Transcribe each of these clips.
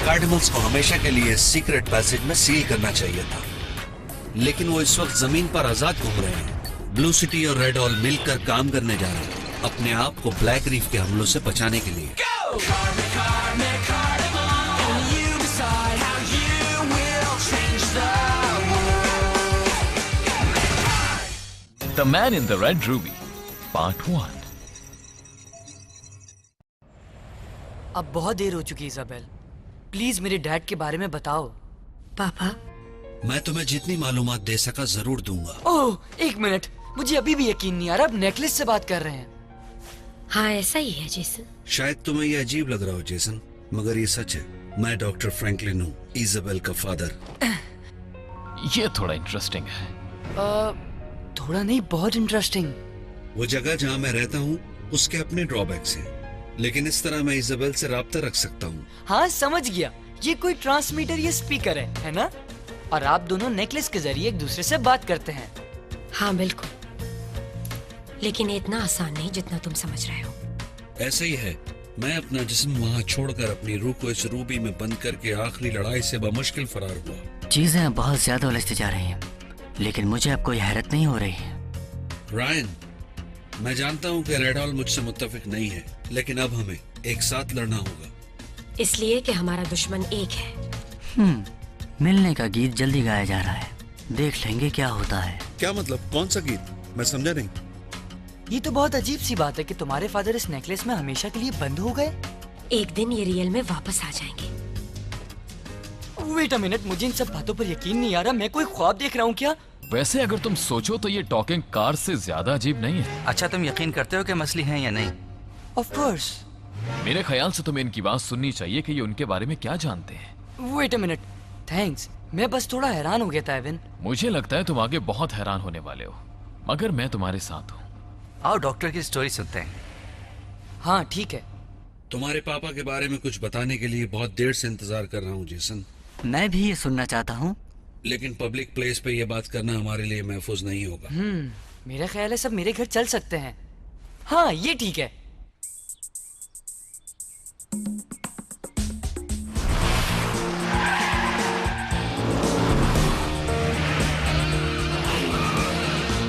कार्डिमल्स को हमेशा के लिए सीक्रेट पैसेज में सील करना चाहिए था, लेकिन वो इस वक्त जमीन पर आजाद घूम रहे हैं। ब्लू सिटी और रेड हॉल मिलकर काम करने जा रहे हैं अपने आप को ब्लैक रीफ के हमलों से बचाने के लिए। The Man in the Red Ruby, Part 1। अब बहुत देर हो चुकी इजाबेल, प्लीज मेरे डैड के बारे में बताओ। पापा, मैं तुम्हें जितनी मालूमात दे सका जरूर दूंगा। ओह, एक मिनट, मुझे अभी भी यकीन नहीं आ रहा आप नेकलेस से बात कर रहे हैं। हाँ ऐसा ही है जेसन। शायद तुम्हें यह अजीब लग रहा हो जेसन, मगर ये सच है। मैं डॉक्टर फ्रैंकलिन हूँ, इजाबेल का फादर। ये थोड़ा इंटरेस्टिंग है। थोड़ा नहीं, बहुत इंटरेस्टिंग। वो जगह जहाँ मैं रहता हूँ उसके अपने ड्रॉबैक्स हैं, लेकिन इस तरह मैं इजाबेल से राब्ता रख सकता हूँ। हाँ समझ गया, ये कोई ट्रांसमीटर या स्पीकर है ना? और आप दोनों नेकलेस के जरिए एक दूसरे से बात करते हैं। हाँ बिल्कुल, लेकिन ये इतना आसान नहीं जितना तुम समझ रहे हो। ऐसा ही है, मैं अपना जिस्म वहाँ छोड़कर अपनी रूह को इस रूबी में बंद करके आखिरी लड़ाई से बमुश्किल फरार हुआ। चीजें अब बहुत ज्यादा उलझती जा रही हैं, लेकिन मुझे अब कोई हैरत नहीं हो रही है। रायन, मैं जानता हूँ कि रेड हॉल मुझसे मुत्तफिक नहीं है, लेकिन अब हमें एक साथ लड़ना होगा। इसलिए कि हमारा दुश्मन एक है। मिलने का गीत जल्दी गाया जा रहा है, देख लेंगे क्या होता है। क्या मतलब? कौन सा गीत? मैं समझा नहीं। ये तो बहुत अजीब सी बात है कि तुम्हारे फादर इस नेकलेस में हमेशा के लिए बंद हो गए। एक दिन ये रियल में वापस आ जाएंगे। वेट अ मिनट, मुझे इन सब बातों पर यकीन नहीं आ रहा। मैं कोई ख्वाब देख रहा हूँ क्या? वैसे अगर तुम सोचो तो ये टॉकिंग कार से ज्यादा अजीब नहीं है। अच्छा, तुम यकीन करते हो कि मछली हैं या नहीं? Of course. मेरे ख्याल से तुम्हें इनकी बात सुननी चाहिए कि ये उनके बारे में क्या जानते हैं। Wait a minute, thanks. मैं बस थोड़ा हैरान हो गया था एविन। मुझे लगता है तुम आगे बहुत हैरान होने वाले हो, मगर मैं तुम्हारे साथ हूँ। आओ डॉक्टर की स्टोरी सुनते हैं। हाँ ठीक है। तुम्हारे पापा के बारे में कुछ बताने के लिए बहुत देर से इंतजार कर रहा हूँ जेसन। मैं भी ये सुनना चाहता हूँ, लेकिन पब्लिक प्लेस पे ये बात करना हमारे लिए महफूज नहीं होगा। मेरा ख्याल है सब मेरे घर चल सकते हैं। हाँ ये ठीक है।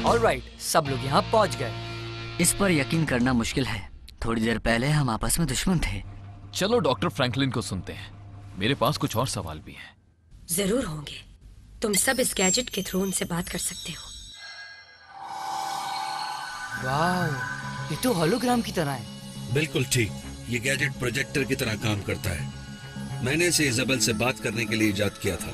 ऑलराइट, सब लोग यहाँ पहुँच गए। इस पर यकीन करना मुश्किल है। थोड़ी देर पहले हम आपस में दुश्मन थे। चलो डॉक्टर फ्रैंकलिन को सुनते हैं, मेरे पास कुछ और सवाल भी हैं। जरूर होंगे। तुम सब इस गैजेट के थ्रू उनसे बात कर सकते हो। वाह, ये तो होलोग्राम की तरह है। बिल्कुल ठीक, ये गैजेट प्रोजेक्टर की तरह काम करता है। मैंने इसे इजाबेल से बात करने के लिए इजाद किया था।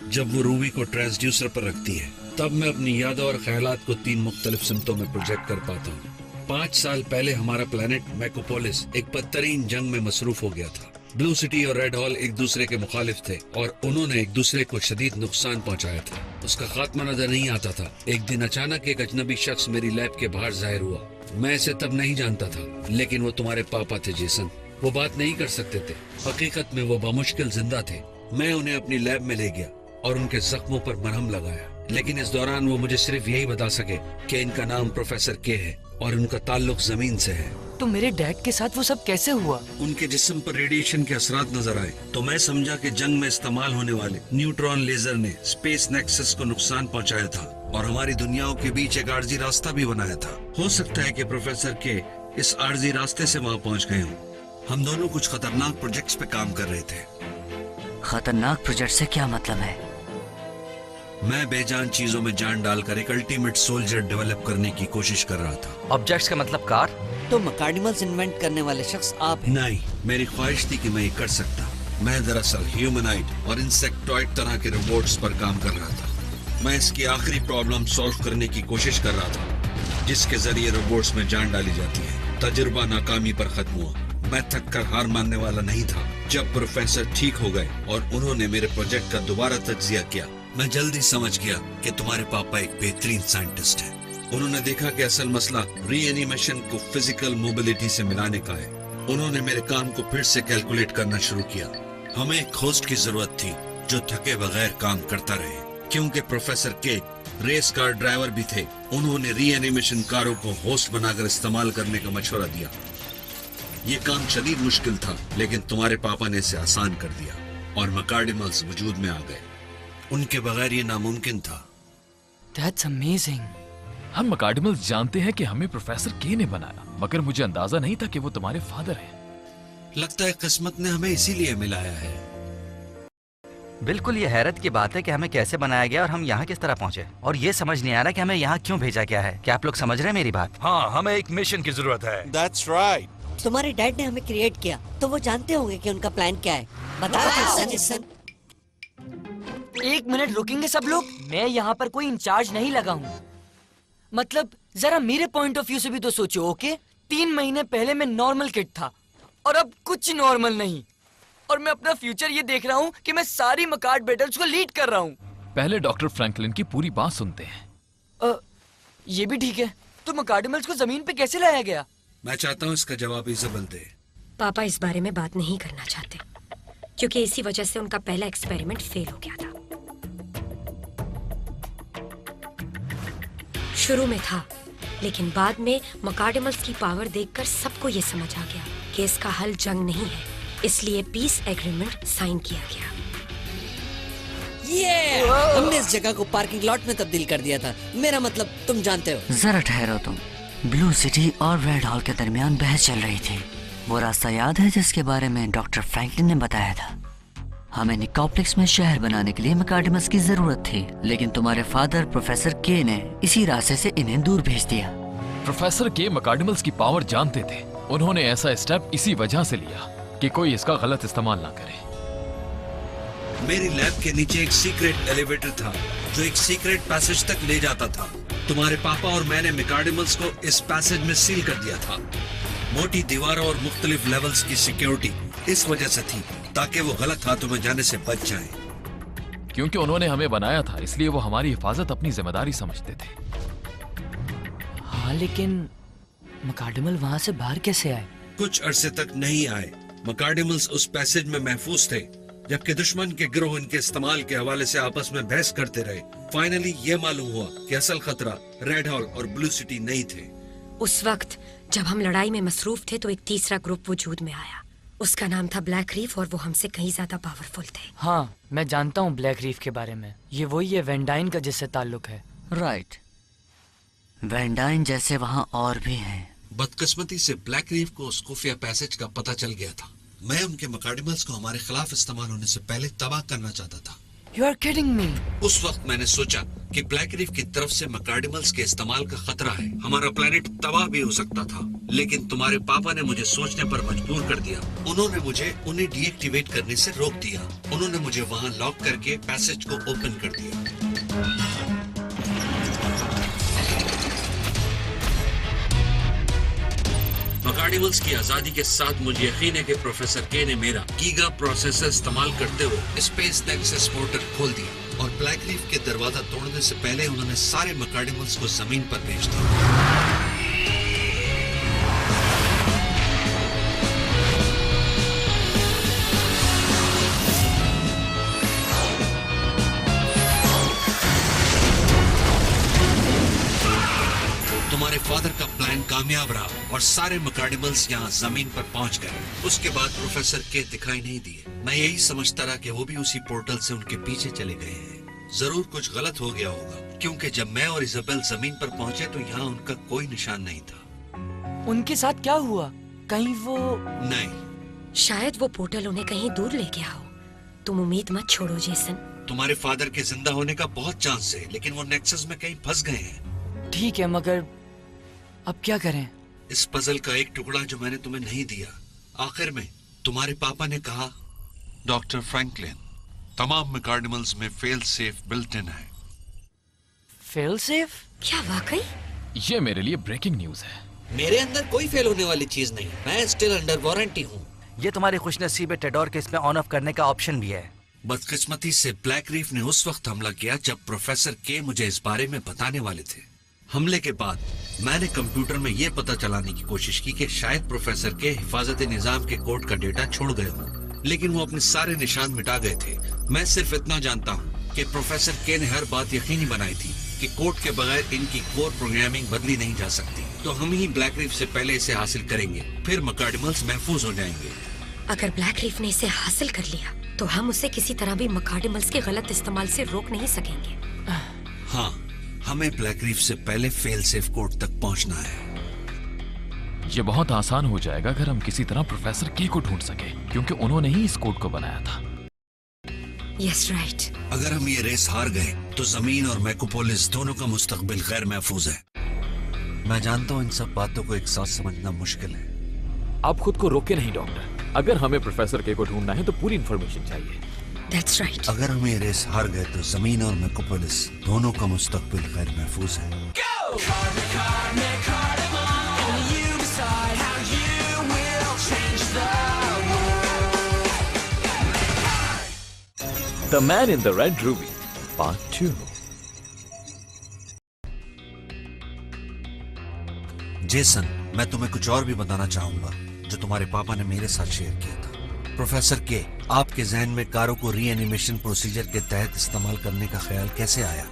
जब वो रूबी को ट्रांसड्यूसर पर रखती है, तब मैं अपनी यादों और ख्यालात को 3 मुख्तलिफ सिमतों में प्रोजेक्ट कर पाता हूँ। 5 साल पहले हमारा प्लेनेट मैकोपोलिस एक बदतरीन जंग में मसरूफ हो गया था। ब्लू सिटी और रेड हॉल एक दूसरे के मुखालिफ थे और उन्होंने एक दूसरे को शदीद नुकसान पहुंचाया था। उसका खात्मा नजर नहीं आता था। एक दिन अचानक एक अजनबी शख्स मेरी लैब के बाहर जाहिर हुआ। मैं इसे तब नहीं जानता था, लेकिन वो तुम्हारे पापा थे जेसन। वो बात नहीं कर सकते थे, हकीकत में वो बामुश्किल जिंदा थे। मैं उन्हें अपनी लैब में ले गया और उनके जख्मों पर मरहम लगाया, लेकिन इस दौरान वो मुझे सिर्फ यही बता सके कि इनका नाम प्रोफेसर के है और उनका ताल्लुक जमीन से है। तो मेरे डैड के साथ वो सब कैसे हुआ? उनके जिस्म पर रेडिएशन के असरात नजर आए तो मैं समझा कि जंग में इस्तेमाल होने वाले न्यूट्रॉन लेजर ने स्पेस नेक्सस को नुकसान पहुंचाया था और हमारी दुनियाओं के बीच एक आर्जी रास्ता भी बनाया था। हो सकता है कि प्रोफेसर के इस आर्जी रास्ते से वहाँ पहुँच गए हों। हम दोनों कुछ खतरनाक प्रोजेक्ट्स पे काम कर रहे थे। खतरनाक प्रोजेक्ट से क्या मतलब है? मैं बेजान चीजों में जान डालकर एक अल्टीमेट सोल्जर डेवलप करने की कोशिश कर रहा था। ऑब्जेक्ट्स का मतलब कार? तो कार्डिमल्स इन्वेंट करने वाले शख्स आप हैं? नहीं, मेरी ख्वाहिश थी कि मैं ये कर सकता। मैं दरअसल ह्यूमनाइड और इंसेक्टॉइड तरह के रोबोट्स पर काम कर रहा था। मैं इसकी आखिरी प्रॉब्लम सॉल्व करने की कोशिश कर रहा था, जिसके जरिए रोबोट्स में जान डाली जाती है। तजुर्बा नाकामी पर खत्म हुआ। मैं थक कर हार मानने वाला नहीं था। जब प्रोफेसर ठीक हो गए और उन्होंने मेरे प्रोजेक्ट का दोबारा तज्जिया किया, मैं जल्दी समझ गया कि तुम्हारे पापा एक बेहतरीन साइंटिस्ट हैं। उन्होंने देखा कि असल मसला रीएनिमेशन को फिजिकल मोबिलिटी से मिलाने का है। उन्होंने मेरे काम को फिर से कैलकुलेट करना शुरू किया। हमें एक होस्ट की जरूरत थी जो थके बगैर काम करता रहे, क्योंकि प्रोफेसर के रेस कार ड्राइवर भी थे। उन्होंने रीएनिमेशन कारों को होस्ट बनाकर इस्तेमाल करने का मशवरा दिया। ये काम शदीद मुश्किल था, लेकिन तुम्हारे पापा ने इसे आसान कर दिया। और मकार्डिमल्स वजूद में आ गए। उनके बगैर ये नामुमकिन था। That's amazing. हम मकार्डिमल्स जानते हैं कि हमें प्रोफेसर के ने बनाया, मगर मुझे अंदाजा नहीं था कि वो तुम्हारे फादर हैं। लगता है किस्मत ने हमें इसीलिए मिलाया है। बिल्कुल, ये हैरत की बात है कि हमें कैसे बनाया गया और हम यहाँ किस तरह पहुँचे, और ये समझ नहीं आ रहा कि हमें यहाँ क्यों भेजा गया है। क्या आप लोग समझ रहे हैं मेरी बात? हाँ, हमें एक मिशन की जरूरत है। That's right. तुम्हारे डैड ने हमें क्रिएट किया तो वो जानते होंगे कि उनका प्लान क्या है। बताओ सन। एक मिनट रुकेंगे सब लोग? मैं यहाँ पर कोई इंचार्ज नहीं लगा हूँ। मतलब जरा मेरे पॉइंट ऑफ व्यू से भी तो सोचो, ओके? 3 महीने पहले मैं नॉर्मल किड था और अब कुछ नॉर्मल नहीं, और मैं अपना फ्यूचर ये देख रहा हूँ कि मैं सारी मकार्ड बैटल्स को लीड कर रहा हूँ। पहले डॉक्टर फ्रैंकलिन की पूरी बात सुनते हैं। ये भी ठीक है, तो मकार्डिमल्स को जमीन पे कैसे लाया गया? मैं चाहता हूँ इसका जवाब इज़ाबेल दे। पापा इस बारे में बात नहीं करना चाहते, क्योंकि इसी वजह से उनका पहला एक्सपेरिमेंट फेल हो गया था। शुरू में था, लेकिन बाद में मकार्डिमल्स की पावर देखकर सबको ये समझ आ गया कि इसका हल जंग नहीं है, इसलिए पीस एग्रीमेंट साइन किया गया। ये हमने इस जगह को पार्किंग लॉट में तब्दील कर दिया था। मेरा मतलब तुम जानते हो। जरा ठहरो तुम। ब्लू सिटी और रेड हॉल के दरमियान बहस चल रही थी। वो रास्ता याद है जिसके बारे में डॉक्टर फ्रैंकलिन ने बताया था? हमें निकोप्लेक्स में शहर बनाने के लिए मकार्डिमल्स की जरूरत थी, लेकिन तुम्हारे फादर प्रोफेसर के ने इसी रास्ते से इन्हें दूर भेज दिया। प्रोफेसर के मकार्डिमल्स की पावर जानते थे। उन्होंने ऐसा स्टेप इसी वजह से लिया कि कोई इसका गलत इस्तेमाल ना करे। मेरी लैब के नीचे एक सीक्रेट एलिवेटर था जो एक सीक्रेट पैसेज तक ले जाता था। तुम्हारे पापा और मैंने मकार्डिमल्स को इस पैसेज में सील कर दिया था। मोटी दीवारों और मुख्तलिफ लेवल्स की सिक्योरिटी इस वजह से थी ताकि वो गलत हाथों में जाने से बच जाएं। क्योंकि उन्होंने हमें बनाया था, इसलिए वो हमारी हिफाजत अपनी जिम्मेदारी समझते थे। हाँ, लेकिन मकार्डिमल वहाँ से बाहर कैसे आए? कुछ अरसे तक नहीं आए। मकार्डिमल्स उस पैसेज में महफूज थे, जबकि दुश्मन के गिरोह इनके इस्तेमाल के हवाले से आपस में बहस करते रहे। फाइनली ये मालूम हुआ कि असल खतरा रेड हॉल और ब्लू सिटी नहीं थे। उस वक्त जब हम लड़ाई में मसरूफ थे तो एक तीसरा ग्रुप वजूद में आया। उसका नाम था ब्लैक रीफ और वो हमसे कहीं ज्यादा पावरफुल थे। हाँ, मैं जानता हूँ ब्लैक रीफ के बारे में। ये वही है वेंडाइन का जिससे ताल्लुक है। राइट, वेंडाइन जैसे वहाँ और भी हैं। बदकिस्मती से ब्लैक रीफ को उस खुफिया पैसेज का पता चल गया था। मैं उनके मकार्डिमल्स को हमारे खिलाफ इस्तेमाल होने से पहले तबाह करना चाहता था। You are kidding me. उस वक्त मैंने सोचा कि ब्लैक रीफ की तरफ से मकार्डिमल्स के इस्तेमाल का खतरा है। हमारा प्लेनेट तबाह भी हो सकता था, लेकिन तुम्हारे पापा ने मुझे सोचने पर मजबूर कर दिया। उन्होंने मुझे उन्हें डीएक्टिवेट करने से रोक दिया। उन्होंने मुझे वहां लॉक करके पैसेज को ओपन कर दिया। मकार्डिमल्स की आजादी के साथ मुझे यकीन है कि प्रोफेसर के ने मेरा गीगा प्रोसेसर इस्तेमाल करते हुए स्पेस नेक्सस पोर्टल खोल दिया और ब्लैक रीफ के दरवाजा तोड़ने से पहले उन्होंने सारे मकार्डिमल्स को जमीन पर भेज दिया। तुम्हारे फादर का प्लान कामयाब रहा और सारे मकार्डिमल्स यहाँ जमीन पर पहुंच गए। उसके बाद प्रोफेसर के दिखाई नहीं दिए। मैं यही समझता रहा कि वो भी उसी पोर्टल से उनके पीछे चले गए हैं। जरूर कुछ गलत हो गया होगा, क्योंकि जब मैं और इज़ाबेल जमीन पर पहुंचे तो यहाँ उनका कोई निशान नहीं था। उनके साथ क्या हुआ? कहीं वो... नहीं, शायद वो पोर्टल उन्हें कहीं दूर ले गया हो। तुम उम्मीद मत छोड़ो जेसन। तुम्हारे फादर के जिंदा होने का बहुत चांस है, लेकिन वो नेक्सस में कहीं फंस गए हैं। ठीक है, मगर अब क्या करें? इस पजल का एक टुकड़ा जो मैंने तुम्हें नहीं दिया। आखिर में तुम्हारे पापा ने कहा, डॉक्टर फ्रैंकलिन, तमाम मकार्डिमल्स में फेल सेफ बिल्ट इन है। Fail safe? क्या वाकई? ये मेरे लिए ब्रेकिंग न्यूज है। मेरे अंदर कोई फेल होने वाली चीज नहीं। मैं स्टिल अंडर वारंटी हूँ। ये तुम्हारी खुशनसीब है टेडोर के इसमें ऑन ऑफ करने का ऑप्शन भी है। बदकिस्मती से ब्लैक रीफ ने उस वक्त हमला किया जब प्रोफेसर के मुझे इस बारे में बताने वाले थे। हमले के बाद मैंने कंप्यूटर में यह पता चलाने की कोशिश की कि शायद प्रोफेसर के हिफाजत निजाम के कोड का डेटा छोड़ गए हों, लेकिन वो अपने सारे निशान मिटा गए थे। मैं सिर्फ इतना जानता हूँ कि प्रोफेसर के ने हर बात यकीनी बनाई थी कि कोड के बगैर इनकी कोर प्रोग्रामिंग बदली नहीं जा सकती। तो हम ही ब्लैक रीफ से पहले इसे हासिल करेंगे, फिर मकार्डिमल्स महफूज हो जाएंगे। अगर ब्लैक रीफ ने इसे हासिल कर लिया तो हम उसे किसी तरह भी मकार्डिमल्स के गलत इस्तेमाल से रोक नहीं सकेंगे। हाँ, हमें ब्लैक रीफ से पहले फेल सेफ कोड तक पहुंचना है। ये बहुत आसान हो जाएगा अगर हम किसी तरह प्रोफेसर के को ढूंढ सके, क्योंकि उन्होंने ही इस कोड को बनाया था। Yes right. अगर हम ये रेस हार गए तो जमीन और मैकोपोलिस दोनों का मुस्तकबिल गैर महफूज है। मैं जानता हूँ इन सब बातों को एक साथ समझना मुश्किल है। आप खुद को रोके नहीं डॉक्टर। अगर हमें प्रोफेसर के को ढूंढना है तो पूरी इंफॉर्मेशन चाहिए। That's right. अगर हम ये रेस हार गए तो जमीन और मैकोपोलिस दोनों का मुस्तकबिल गैर महफूज है। The Man in the Red Ruby, Part 2. Jason, मैं तुम्हें कुछ और भी बताना चाहूंगा जो तुम्हारे पापा ने मेरे साथ शेयर किया था। प्रोफेसर के, आपके जहन में कारों को रीएनिमेशन प्रोसीजर के तहत इस्तेमाल करने का ख्याल कैसे आया?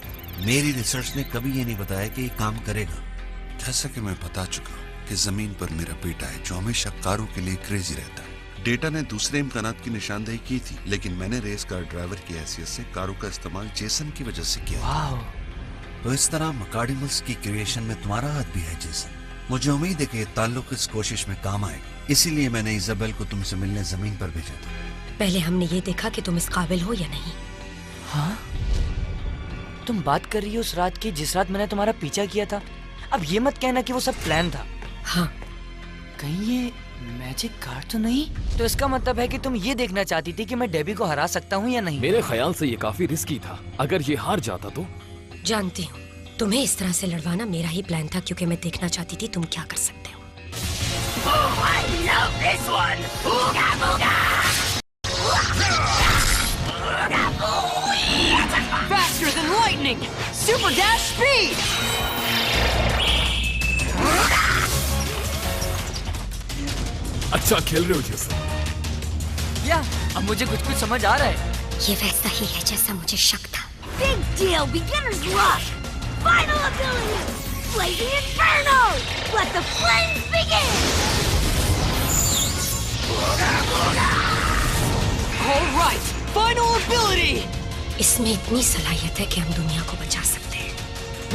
मेरी रिसर्च ने कभी ये नहीं बताया कि ये काम करेगा। जैसा कि मैं बता चुका हूँ कि जमीन पर मेरा बेटा है जो हमेशा कारों के लिए क्रेजी रहता है। डेटा ने दूसरे इम्कानात की निशानदेही की थी, लेकिन मैंने रेस कार ड्राइवर की हैसियत से कारों का इस्तेमाल जेसन की वजह से किया। तो इस तरह मकार्डिमल्स की क्रिएशन में तुम्हारा हाथ भी है जेसन। मुझे उम्मीद है कि ये ताल्लुक इस कोशिश में काम आएगा, इसीलिए मैंने इजाबेल को तुमसे मिलने जमीन पर भेजा था। पहले हमने ये देखा कि तुम इस काबिल हो या नहीं। हाँ? तुम बात कर रही हो उस रात की जिस रात मैंने तुम्हारा पीछा किया था? अब ये मत कहना कि वो सब प्लान था। हाँ। कहीं ये मैजिक कार तो नहीं? तो इसका मतलब है कि तुम ये देखना चाहती थी कि मैं डेबी को हरा सकता हूँ या नहीं? मेरे ख्याल से ये काफी रिस्की था। अगर ये हार जाता तो? जानती हूँ, तुम्हें इस तरह से लड़वाना मेरा ही प्लान था, क्योंकि मैं देखना चाहती थी तुम क्या कर सकते हो। Faster than lightning! Super dash speed! अच्छा खेल रहे हो जेसन। या, अब मुझे कुछ समझ आ रहा है। ये वैसा ही है जैसा मुझे शक था। Big deal, beginner's luck! Final ability! Blazing Inferno! Let the flames begin! All right, final ability! इसमें इतनी सलाहियत है कि हम दुनिया को बचा सकते हैं।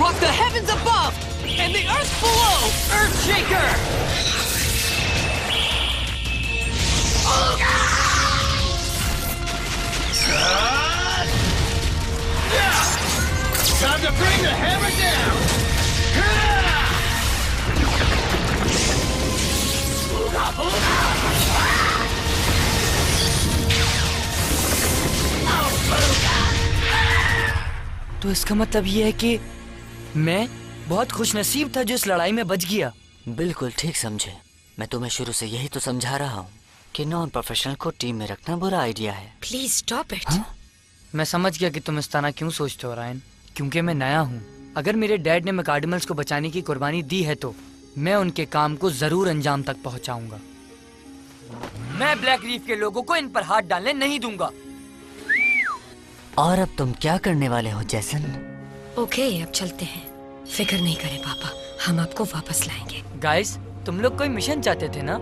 Rock the heavens above and the earth below! Earthshaker! Time to bring the hammer down! तो इसका मतलब ये है कि मैं बहुत खुशनसीब था जो इस लड़ाई में बच गया। बिल्कुल ठीक समझे। मैं तुम्हें शुरू से यही तो समझा रहा हूँ कि नॉन प्रोफेशनल को टीम में रखना बुरा आइडिया है। Please stop it. मैं समझ गया कि तुम इस तरह क्यों सोचते हो रायन, क्योंकि मैं नया हूँ। अगर मेरे डैड ने मैकार्डिमल्स को बचाने की कुर्बानी दी है तो मैं उनके काम को जरूर अंजाम तक पहुँचाऊंगा। मैं ब्लैक रीफ के लोगों को इन पर हाथ डालने नहीं दूंगा। और अब तुम क्या करने वाले हो जेसन? ओके, अब चलते हैं। फिक्र नहीं करें पापा, हम आपको वापस लाएंगे। गाइस, तुम लोग कोई मिशन चाहते थे ना?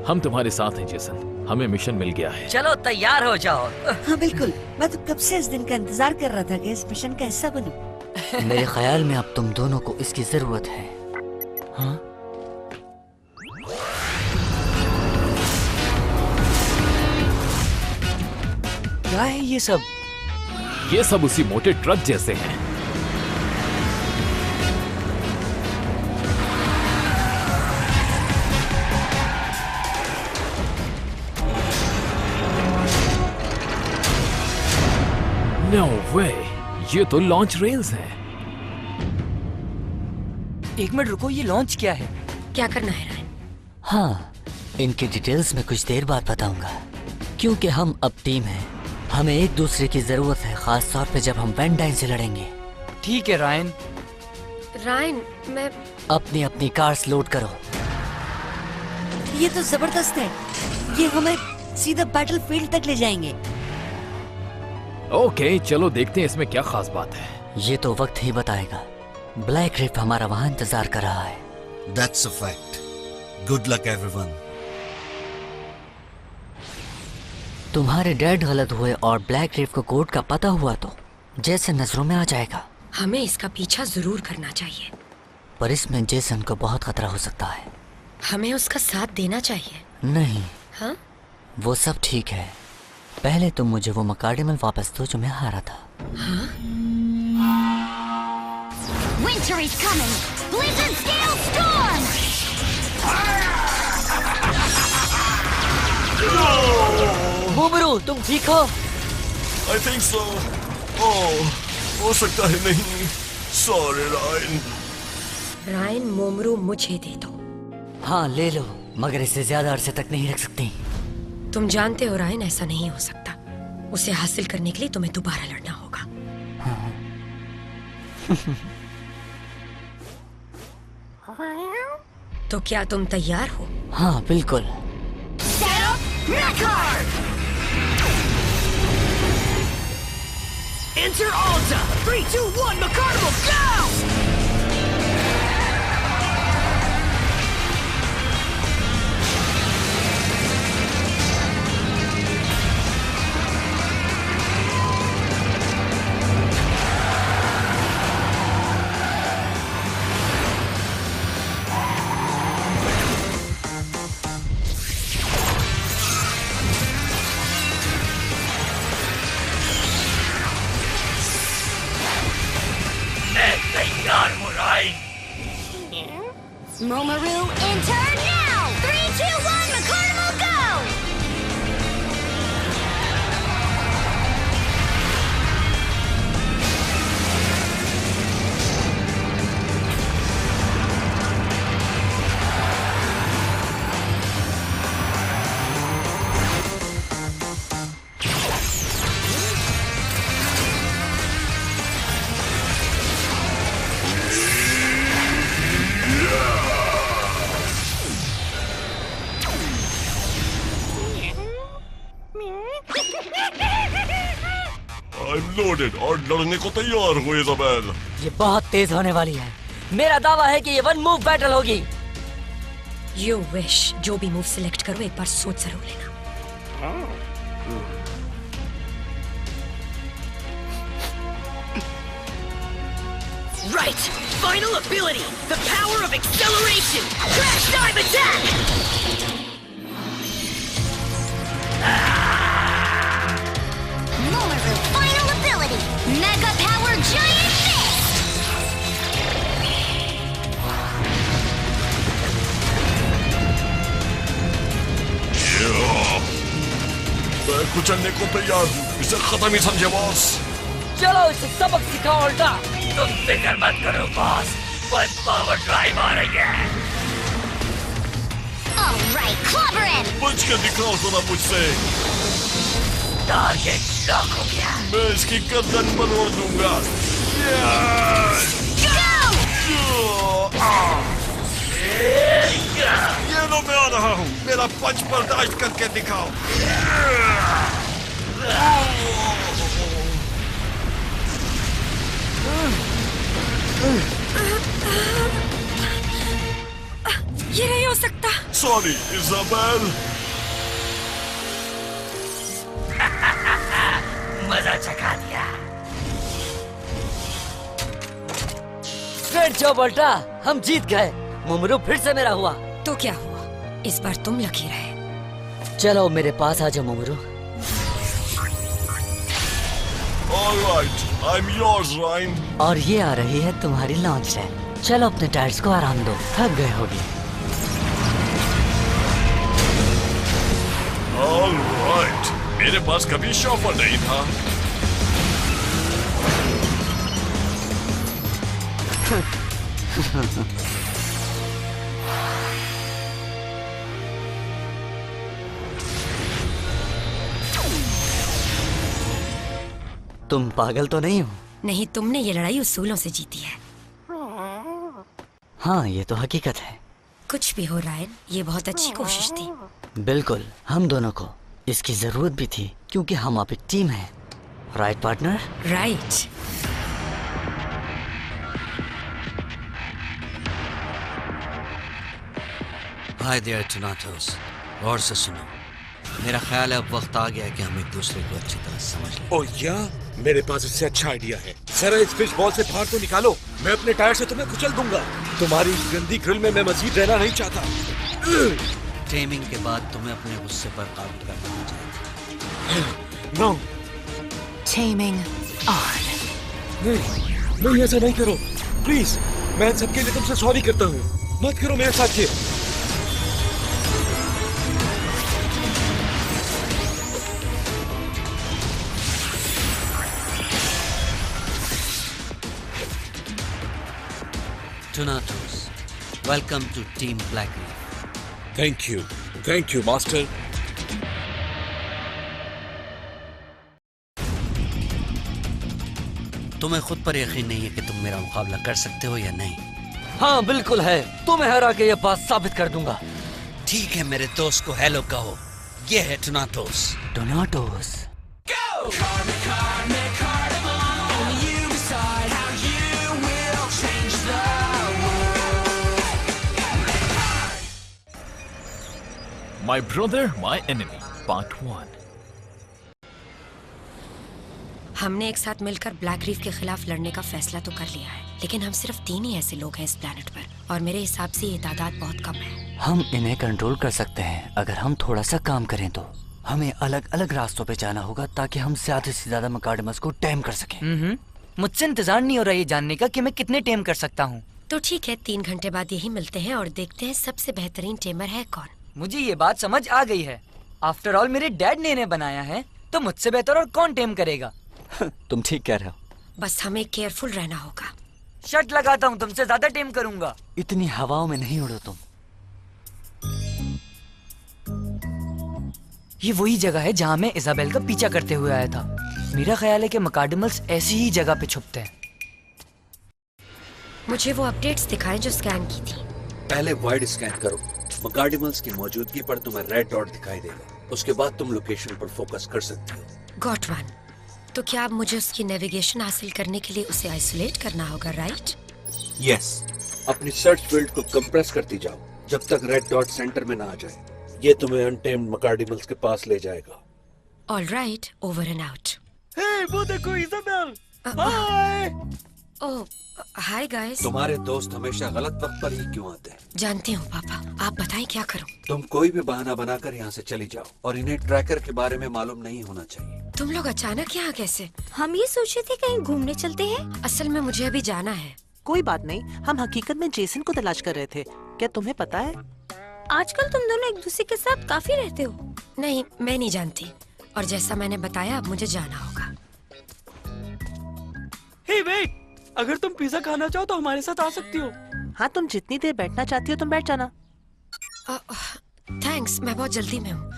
हम तुम्हारे साथ हैं जेसन, हमें मिशन मिल गया है। चलो तैयार हो जाओ। हाँ बिल्कुल, मैं तो कब से इस दिन का इंतजार कर रहा था कि इस मिशन का हिस्सा बनूं। मेरे ख्याल में अब तुम दोनों को इसकी जरूरत है। हाँ? क्या है ये सब? ये सब उसी मोटे ट्रक जैसे हैं। No way! ये तो लॉन्च रेल्स हैं। एक मिनट रुको, ये लॉन्च क्या है? क्या करना है रायन? हाँ, इनकी डिटेल्स में कुछ देर बाद बताऊंगा, क्योंकि हम अब टीम हैं। हमें एक दूसरे की जरूरत है, खास तौर पे जब हम वैन डाइन से लड़ेंगे। ठीक है रायन। रायन, मैं अपनी अपनी कार्स लोड करो। ये तो जबरदस्त है, ये हमें सीधा बैटलफील्ड तक ले जाएंगे। ओके, चलो देखते हैं इसमें क्या खास बात है। ये तो वक्त ही बताएगा। ब्लैक रिफ हमारा वहां इंतजार कर रहा है। That's a fact. Good luck everyone. तुम्हारे डैड गलत हुए और ब्लैक रेव को कोड का पता हुआ तो जेसन नजरों में आ जाएगा। हमें इसका पीछा जरूर करना चाहिए, पर इसमें जेसन को बहुत खतरा हो सकता है। हमें उसका साथ देना चाहिए। नहीं, हाँ? वो सब ठीक है, पहले तुम मुझे वो मकार्डिमल वापस दो जो मैं हारा था। हाँ? Winter is coming! Blizzard scale storm! मोमरू, तुम ठीक हो? I think so. हो सकता है नहीं। Sorry, Ryan. रायन, मोमरू मुझे दे दो। हाँ ले लो, मगर इसे ज्यादा अरसे तक नहीं रख सकती। तुम जानते हो रायन, ऐसा नहीं हो सकता। उसे हासिल करने के लिए तुम्हें दोबारा लड़ना होगा। तो क्या तुम तैयार हो? हाँ बिल्कुल। Enter Alta! 3, 2, 1, McCarnival, go! Momaru, enter now! 3, 2, 1, McCarnival, go! I'm loaded और लड़ने को तैयार हो इज़ाबेल। ये बहुत तेज होने वाली है। मेरा दावा है कि ये 1 मूव बैटल होगी। You wish। जो भी मूव सिलेक्ट करो एक बार सोच जरूर लेना। Right! Final ability! The power of acceleration! Crash dive attack! Momaru, final ability! Mega power giant fist! मैं कुचलने को तैयार हूँ, इसे खत्म ही समझे बॉस। चलो इसे सबक सिखाओ उल्टा। तुम फिक्र मत करो बॉस, बस पावर ड्राइव आ रही है। Alright, clobber him! बच के दिखाओ जरा मुझसे। टारगेट लॉक हो गया। मैं इसकी गर्दन बनवा दूंगा। ये लो मैं आ रहा हूँ, मेरा पंच बर्दाश्त करके दिखाओ। ये नहीं हो सकता। Sorry Isabel. मजा चखा दिया। ग्रेट जॉब उल्टा, हम जीत गए। मोमरू फिर से मेरा हुआ। तो क्या हुआ? इस बार तुम लकी रहे। चलो मेरे पास आ जाओ मोमरू। Alright, I'm yours, Ryan. और ये आ रही है तुम्हारी लॉन्च रैंक। चलो अपने टायर्स को आराम दो, थक गए होगी। Alright, मेरे पास कभी शॉफर नहीं था। तुम पागल तो नहीं हो? नहीं, तुमने ये लड़ाई उसूलों से जीती है। हाँ ये तो हकीकत है। कुछ भी हो रायन, ये बहुत अच्छी कोशिश थी। बिल्कुल, हम दोनों को इसकी जरूरत भी थी क्योंकि हम अब एक टीम है। Right partner? Right. Hi there टोनाटोस, और से सुनो, मेरा ख्याल है अब वक्त आ गया है कि हम एक दूसरे को अच्छी तरह समझ लें। ओ या मेरे पास इससे अच्छा आइडिया है। जरा इस फिश बॉल से बाहर तो निकालो। मैं अपने टायर से तुम्हें कुचल दूंगा। तुम्हारी इस गंदी ग्रिल में मैं मजीद रहना नहीं चाहता। टेमिंग के बाद तुम्हें अपने गुस्से पर काबू करना चाहिए। नो। Taming on. नहीं ऐसा नहीं करो प्लीज। मैं इन सबके लिए तुमसे सॉरी करता हूँ। मत करो मेरे साथ ये। Tunatos, welcome to Team Black Reef. Thank you master. तुम्हें खुद पर यकीन नहीं है कि तुम मेरा मुकाबला कर सकते हो या नहीं? हाँ बिल्कुल है। तुम्हें हरा के ये बात साबित कर दूंगा। ठीक है, मेरे दोस्त को हेलो कहो। ये है टुनाटोस। टुनाटोस। My brother, my enemy, Part 1। हमने एक साथ मिलकर ब्लैक रीफ के खिलाफ लड़ने का फैसला तो कर लिया है, लेकिन हम सिर्फ 3 ही ऐसे लोग हैं इस प्लेनेट पर, और मेरे हिसाब से ये तादाद बहुत कम है। हम इन्हें कंट्रोल कर सकते हैं अगर हम थोड़ा सा काम करें तो। हमें अलग अलग रास्तों पे जाना होगा ताकि हम ज्यादा से ज्यादा मकाडमस को टेम कर सकें। मुझसे इंतजार नहीं हो रहा ये जानने का कि मैं कितने टेम कर सकता हूँ। तो ठीक है, 3 घंटे बाद यही मिलते हैं और देखते हैं सबसे बेहतरीन टेमर है कौन। मुझे ये बात समझ आ गई है। आफ्टर ऑल मेरे डैड ने इन्हें बनाया है, तो मुझसे बेहतर और कौन टेम करेगा। तुम ठीक कह रहे हो। बस हमें केयरफुल रहना होगा। शर्ट लगाता हूँ, तुमसे ज्यादा टेम करूंगा। इतनी हवाओं में नहीं उड़ो तुम। ये वही जगह है जहाँ मैं इजाबेल का पीछा करते हुए आया था। मेरा ख्याल है कि मकाडमल्स ऐसी ही जगह पे छुपते हैं। मुझे वो अपडेट्स दिखाएं जो स्कैन की थी। पहले वाइड स्कैन करो। मकाडिमल्स की मौजूदगी पर तुम्हें रेड डॉट दिखाई देगा। उसके बाद तुम लोकेशन पर फोकस कर सकती हो। Got one. तो क्या अब मुझे उसकी नेविगेशन हासिल करने के लिए उसे आइसोलेट करना होगा, राइट? यस। अपनी सर्च फील्ड को कंप्रेस करती जाओ जब तक रेड डॉट सेंटर में ना आ जाए। ये तुम्हें अनटेम्ड मकाडिमल्स के पास ले जाएगा। All right, over and out. Hey, वो देखो इजाबेल। हाय। ओह, हाय गाइस। तुम्हारे दोस्त हमेशा गलत वक्त पर ही क्यों आते हैं? जानती हूँ पापा, आप बताएं क्या करूँ? तुम कोई भी बहाना बनाकर यहाँ से चली जाओ, और इन्हें ट्रैकर के बारे में मालूम नहीं होना चाहिए। तुम लोग अचानक यहाँ कैसे? हम ये सोच रहे थे कहीं घूमने चलते हैं। असल में मुझे अभी जाना है। कोई बात नहीं, हम हकीकत में जेसन को तलाश कर रहे थे। क्या तुम्हें पता है? आजकल तुम दोनों एक दूसरे के साथ काफी रहते हो। नहीं, मैं नहीं जानती। और जैसा मैंने बताया, अब मुझे जाना होगा। हे वेट, अगर तुम पिज्जा खाना चाहो तो हमारे साथ आ सकती हो। हाँ, तुम जितनी देर बैठना चाहती हो तुम बैठ जाना। थैंक्स, मैं बहुत जल्दी में हूँ।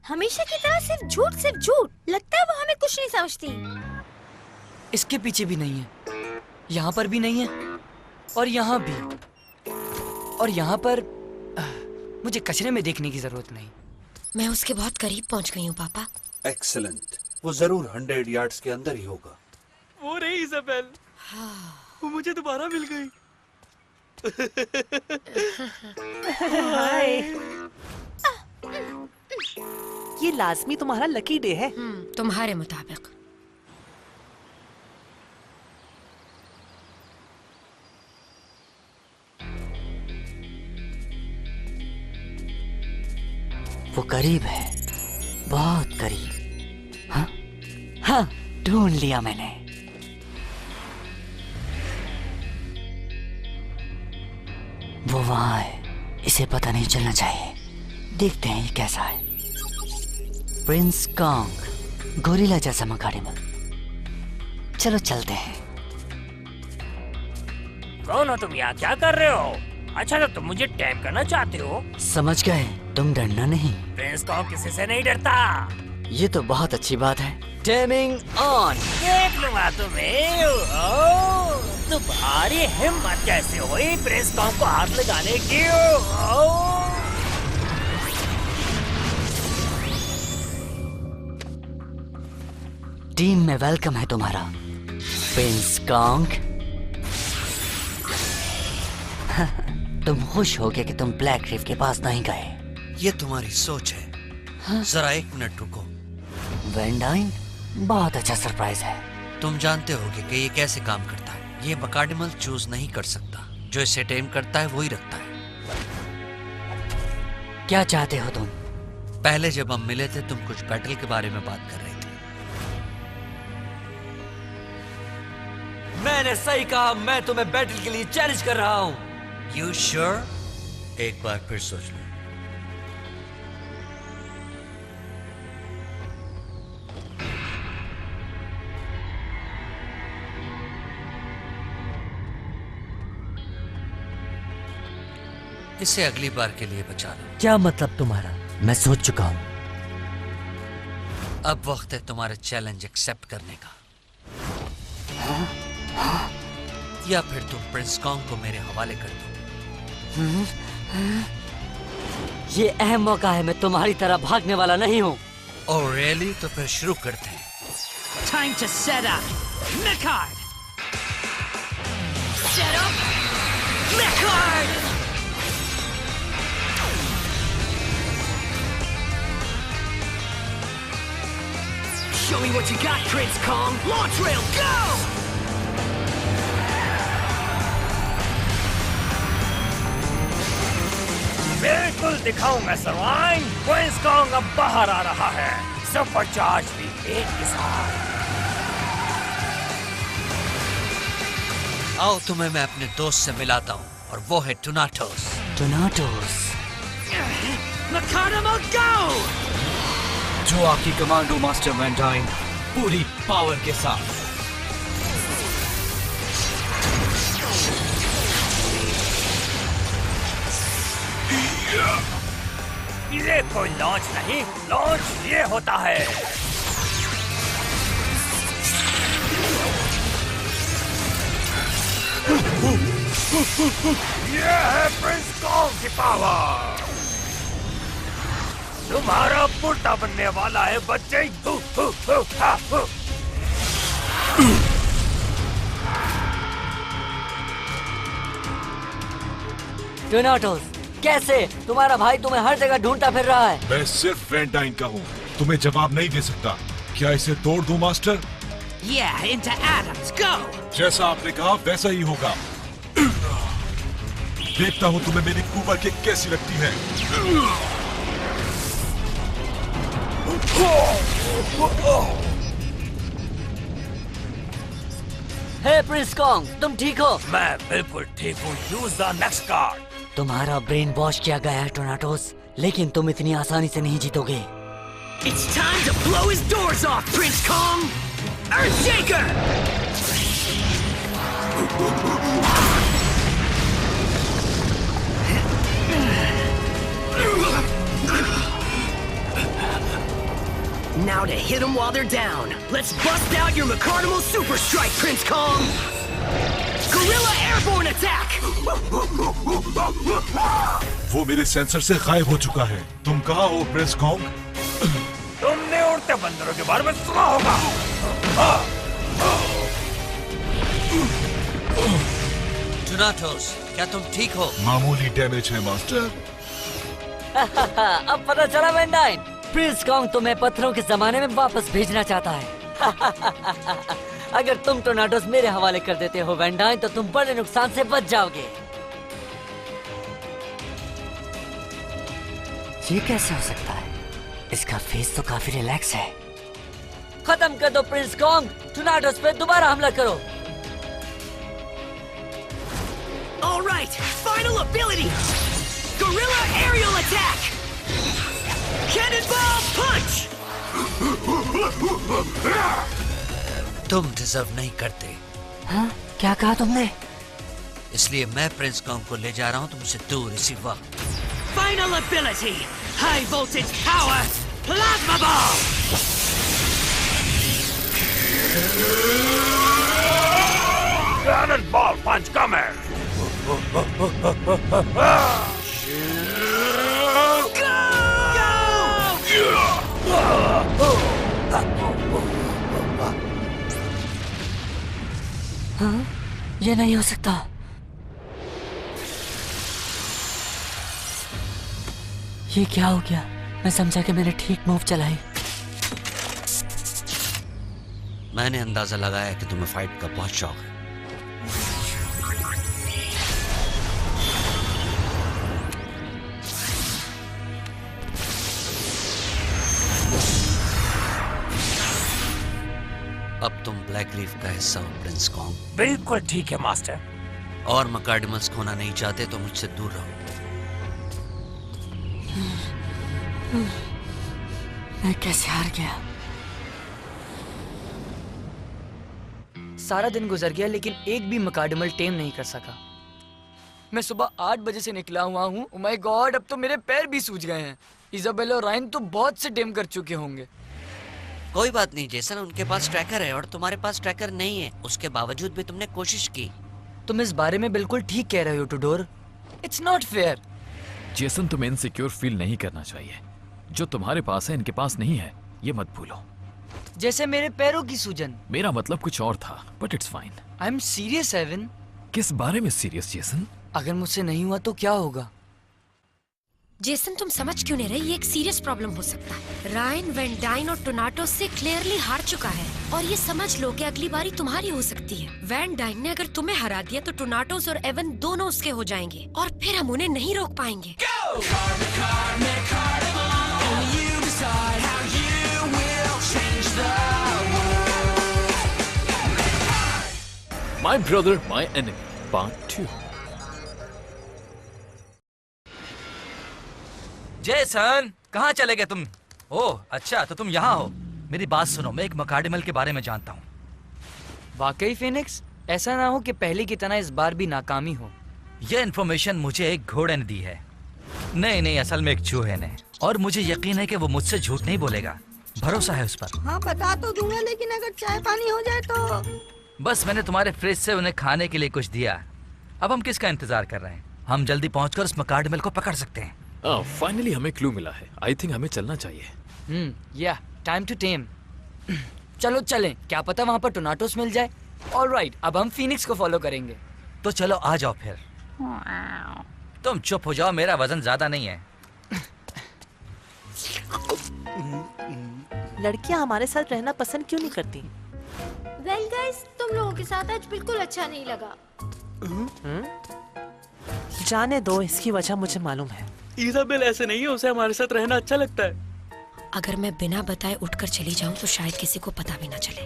हमेशा की तरह सिर्फ झूठ। लगता है वो हमें कुछ नहीं समझती। इसके पीछे भी नहीं है, यहाँ पर भी नहीं है, और यहाँ भी, और यहाँ पर। मुझे कचरे में देखने की जरूरत नहीं। मैं उसके बहुत करीब पहुँच गई हूँ पापा। एक्सीलेंट। वो जरूर 100 यार्ड्स के अंदर ही होगा। वो रही इजाबेल। वो मुझे दोबारा मिल गई। हाय। ये लाजमी तुम्हारा लकी डे है। तुम्हारे मुताबिक। वो करीब है, बहुत करीब। हाँ हाँ, ढूंढ लिया मैंने। वो वहां है, इसे पता नहीं चलना चाहिए। देखते हैं ये कैसा है। प्रिंस कॉन्ग, गोरिल्ला जैसा मकाडिमल। चलो चलते हैं। कौन हो तुम? यहाँ क्या कर रहे हो? अच्छा, तो तुम मुझे टैम करना चाहते हो? समझ गए, तुम डरना नहीं। प्रिंस कॉन्ग किसी से नहीं डरता। ये तो बहुत अच्छी बात है। Taming on. देख लूंगा तुम्हें। तुम्हारी हिम्मत कैसे हुई प्रिंस कॉन्ग को हाथ लगाने की? टीम में वेलकम है तुम्हारा, प्रिंस कॉन्ग। तुम खुश हो गए कि तुम ब्लैक रीफ के पास नहीं गए। ये तुम्हारी सोच है। जरा 1 मिनट रुको। वैंडाइन, बहुत अच्छा सरप्राइज है। तुम जानते होगे कि ये कैसे काम करता है। ये मकार्डिमल चूज नहीं कर सकता, जो इसे टेम करता है वही रखता है। क्या चाहते हो तुम? पहले जब हम मिले थे तुम कुछ बैटल के बारे में बात कर रहे थे। मैंने सही कहा, मैं तुम्हें बैटल के लिए चैलेंज कर रहा हूं। You sure? एक बार फिर सोच लो। इसे अगली बार के लिए बचा लो। क्या मतलब तुम्हारा? मैं सोच चुका हूं। अब वक्त है तुम्हारे चैलेंज एक्सेप्ट करने का। या फिर तुम प्रिंस कॉन्ग को मेरे हवाले कर दो। ये अहम मौका है, मैं तुम्हारी तरह भागने वाला नहीं हूँ। Oh really? तो फिर शुरू करते हैं। Time to set up Mechard. Set up Mechard. Show me what you got, Prince Kong. Launch rail, go! बिल्कुल दिखाऊंगा सरवाइन। प्रिंस कॉन्ग अब बाहर आ रहा है, सुपर चार्ज भी एक के साथ। आओ तुम्हें मैं अपने दोस्त से मिलाता हूँ, और वो है टुनाटोस। टुनाटोस, Macadamo, go! जो आपकी कमांडो मास्टर वैंडाइन, पूरी पावर के साथ। ये कोई लॉन्च नहीं, लॉन्च ये होता है। ये है प्रिंस कॉन्ग की पावर। तुम्हारा पुर्ता बनने वाला है बच्चे। टुनाटोस, कैसे? तुम्हारा भाई तुम्हें हर जगह ढूंढता फिर रहा है। मैं सिर्फ वैंडाइन का हूँ, तुम्हें जवाब नहीं दे सकता। क्या इसे तोड़ दूं master? Yeah, into atoms, go! जैसा आपने कहा वैसा ही होगा। देखता हूँ तुम्हें मेरी कुबर किक कैसी लगती है। हे प्रिंस कॉन्ग, तुम ठीक हो? मैं बिल्कुल ठीक हूँ। Use the next card. तुम्हारा ब्रेन वॉश किया गया है टोनाटोस, लेकिन तुम इतनी आसानी से नहीं जीतोगे। It's time to blow his doors off, Prince Kong! Earthshaker! Now to hit them while they're down. Let's bust out your Macardamo Super Strike, Prince Kong! Gorilla Airborne Attack! वो मेरे सेंसर से गायब हो चुका है। तुम कहाँ हो प्रिंस कॉन्ग? तुमने उड़ते बंदरों के बारे में सुना होगा। टुनाटोस, क्या तुम ठीक हो? मामूली डैमेज है मास्टर। अब पता चला वैंडाइन, प्रिंस कॉन्ग तुम्हें पत्थरों के जमाने में वापस भेजना चाहता है। अगर तुम टोनाटोस मेरे हवाले कर देते हो वैंडाइन, तो तुम बड़े नुकसान से बच जाओगे। ये कैसे हो सकता है? इसका फेस तो काफी रिलैक्स है। खत्म कर दो प्रिंस कॉन्ग, टोनाटोस पे दोबारा हमला करो। All right, final ability! Gorilla Aerial Attack! Cannonball Punch! तुम डिजर्व नहीं करते। हाँ? क्या कहा तुमने? इसलिए मैं प्रिंस कॉन्ग को ले जा रहा हूँ तुमसे दूर इसी वक्त। Final ability! High voltage power! Plasma Ball! Cannonball Punch coming! हाँ? ये नहीं हो सकता। ये क्या हो गया? मैं समझा कि मैंने ठीक मूव चलाई। मैंने अंदाजा लगाया कि तुम्हें फाइट का बहुत शौक है। अब तुम ब्लैक रीफ का हिस्सा हो प्रिंस कॉन्ग। बिल्कुल ठीक है मास्टर। और मकार्डिमल्स खोना नहीं चाहते तो मुझसे दूर रहो। मैं कैसे हार गया? सारा दिन गुजर गया लेकिन एक भी मकार्डिमल टेम नहीं कर सका। मैं सुबह 8 बजे से निकला हुआ हूँ। ओह माय गॉड, अब तो मेरे पैर भी सूज गए हैं। इजाबेल और रायन तो बहुत से टेम कर चुके होंगे। कोई बात नहीं जेसन, उनके पास ट्रैकर है और तुम्हारे पास ट्रैकर नहीं है। उसके बावजूद भी तुमने कोशिश की। तुम इस बारे में बिल्कुल ठीक कह रहे हो Tudor. It's not fair. Jason, तुम्हें इनसिक्योर फील नहीं करना चाहिए। जो तुम्हारे पास है इनके पास नहीं है, ये मत भूलो। जैसे मेरे पैरों की सूजन। मेरा मतलब कुछ और था, but it's fine. I am serious Evan. किस बारे में सीरियस जेसन? अगर मुझसे नहीं हुआ तो क्या होगा? जेसन, तुम समझ क्यों नहीं रहे? ये एक सीरियस प्रॉब्लम हो सकता है। रायन, वैन डाइन और टोनाटो से क्लियरली हार चुका है और ये समझ लो कि अगली बारी तुम्हारी हो सकती है। वैन डाइन ने अगर तुम्हें हरा दिया तो टोनाटोस और एवन दोनों उसके हो जाएंगे और फिर हम उन्हें नहीं रोक पाएंगे। My brother, my enemy, part 2। Jason, कहाँ चले गए तुम? ओह अच्छा, तो तुम यहाँ हो। मेरी बात सुनो, मैं एक मकार्डिमल के बारे में जानता हूँ। वाकई फिनिक्स? ऐसा ना हो कि पहले की तरह इस बार भी नाकामी हो। यह इन्फॉर्मेशन मुझे एक घोड़े ने दी है। नहीं, असल में एक चूहे ने। और मुझे यकीन है कि वो मुझसे झूठ नहीं बोलेगा। भरोसा है उस पर। हाँ बता तो दूंगा, लेकिन अगर चाय पानी हो जाए तो। बस मैंने तुम्हारे फ्रिज से उन्हें खाने के लिए कुछ दिया। अब हम किसका इंतजार कर रहे हैं? हम जल्दी पहुंचकर उस मकार्डिमल को पकड़ सकते हैं। फाइनली हमें क्लू मिला है। आई थिंक हमें चलना चाहिए। या टाइम टू टेम। चलो चलें, क्या पता वहाँ पर टोनाटोस मिल जाए। ऑलराइट, अब हम फीनिक्स को फॉलो करेंगे। तो चलो आ जाओ फिर। तुम चुप हो जाओ, मेरा वजन ज्यादा नहीं है। लड़कियां हमारे साथ रहना पसंद क्यों नहीं करती? वेल गाइस, तुम लोगों के साथ आज बिल्कुल अच्छा नहीं लगा। जाने दो, इसकी वजह मुझे मालूम है। इजाबेल ऐसे नहीं है, उसे हमारे साथ रहना अच्छा लगता है। अगर मैं बिना बताए उठकर चली जाऊं तो शायद किसी को पता भी ना चले।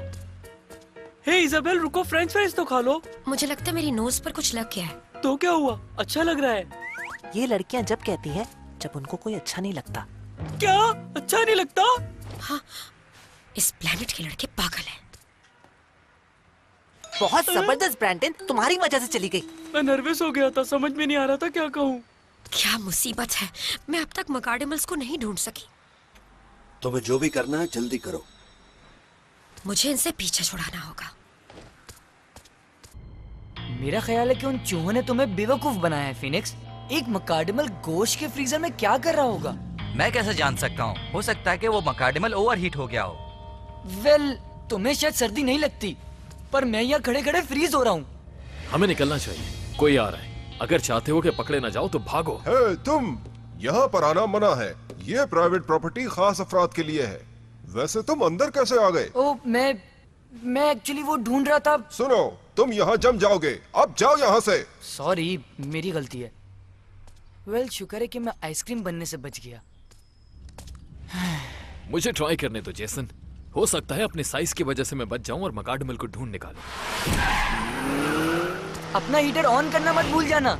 हे इजाबेल, रुको, फ्रेंच फ्राइज तो खा लो। मुझे लगता है मेरी नोज पर कुछ लग गया है। तो क्या हुआ? अच्छा लग रहा है। ये लड़कियां जब कहती हैं जब उनको कोई अच्छा नहीं लगता। क्या अच्छा नहीं लगता? हाँ, इस प्लेनेट के लड़के पागल हैं। बहुत जबरदस्त ब्रैंडन, तुम्हारी वजह से चली गई। मैं नर्वस हो गया था, समझ में नहीं आ रहा था क्या कहूँ। क्या मुसीबत है, मैं अब तक मकार्डिमल्स को नहीं ढूंढ सकी। तुम्हें जो भी करना है जल्दी करो। मुझे इनसे पीछे छुड़ाना होगा। मेरा ख्याल है कि उन चूहों ने तुम्हें बेवकूफ बनाया है फिनिक्स। एक मकार्डिमल गोश्त के फ्रीजर में क्या कर रहा होगा? मैं कैसे जान सकता हूँ? हो सकता है कि वो मकार्डिमल ओवरहीट हो गया हो। वेल, तुम्हें शायद सर्दी नहीं लगती, पर मैं यहाँ खड़े खड़े फ्रीज हो रहा हूँ। हमें निकलना चाहिए, कोई आ रहा है। अगर चाहते हो कि पकड़े ना जाओ तो भागो। हे तुम, यहाँ पर आना मना है। ये प्राइवेट प्रॉपर्टी खास अफराद के लिए है। वैसे तुम अंदर कैसे आ गए? ओ, मैं एक्चुअली वो ढूंढ रहा था। सुनो, तुम यहाँ जम जाओगे। अब जाओ यहाँ से। सॉरी, मेरी गलती है। वेल, शुक्र है कि मैं आइसक्रीम बनने से बच गया। मुझे ट्राई करने दो जेसन। हो सकता है अपने साइज की वजह से मैं बच जाऊं और मकार्डिमल को ढूंढ निकालूं। अपना हीटर ऑन करना मत भूल जाना।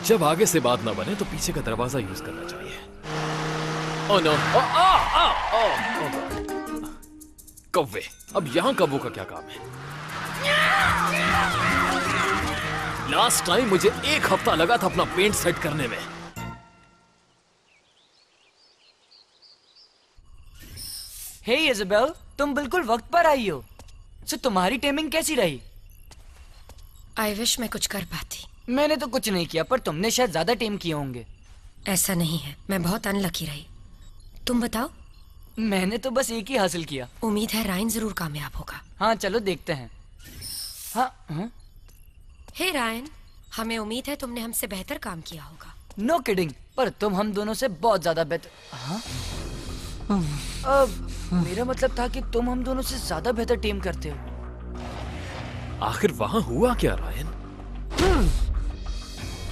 जब आगे से बात ना बने तो पीछे का दरवाजा यूज करना चाहिए। ओह नो, कौवे। अब यहाँ कौवों का क्या काम है? लास्ट टाइम मुझे 1 हफ्ता लगा था अपना पेंट सेट करने में। हे इजाबेल, तुम बिल्कुल वक्त पर आई हो। सो तुम्हारी टेमिंग कैसी रही? आई विश मैं कुछ कर पाती। मैंने तो कुछ नहीं किया, पर तुमने शायद ज्यादा टेम किए होंगे। ऐसा नहीं है, मैं बहुत अनलकी रही। तुम बताओ। मैंने तो बस एक ही हासिल किया। उम्मीद है रायन जरूर कामयाब होगा। हाँ चलो देखते हैं। हाँ। हे रायन, हमें उम्मीद है तुमने हमसे बेहतर काम किया होगा। नो किडिंग, पर तुम हम दोनों से बहुत ज्यादा बेहतर। हाँ? मेरा मतलब था कि तुम हम दोनों से ज्यादा बेहतर टीम करते हो। आखिर वहाँ हुआ क्या रायन?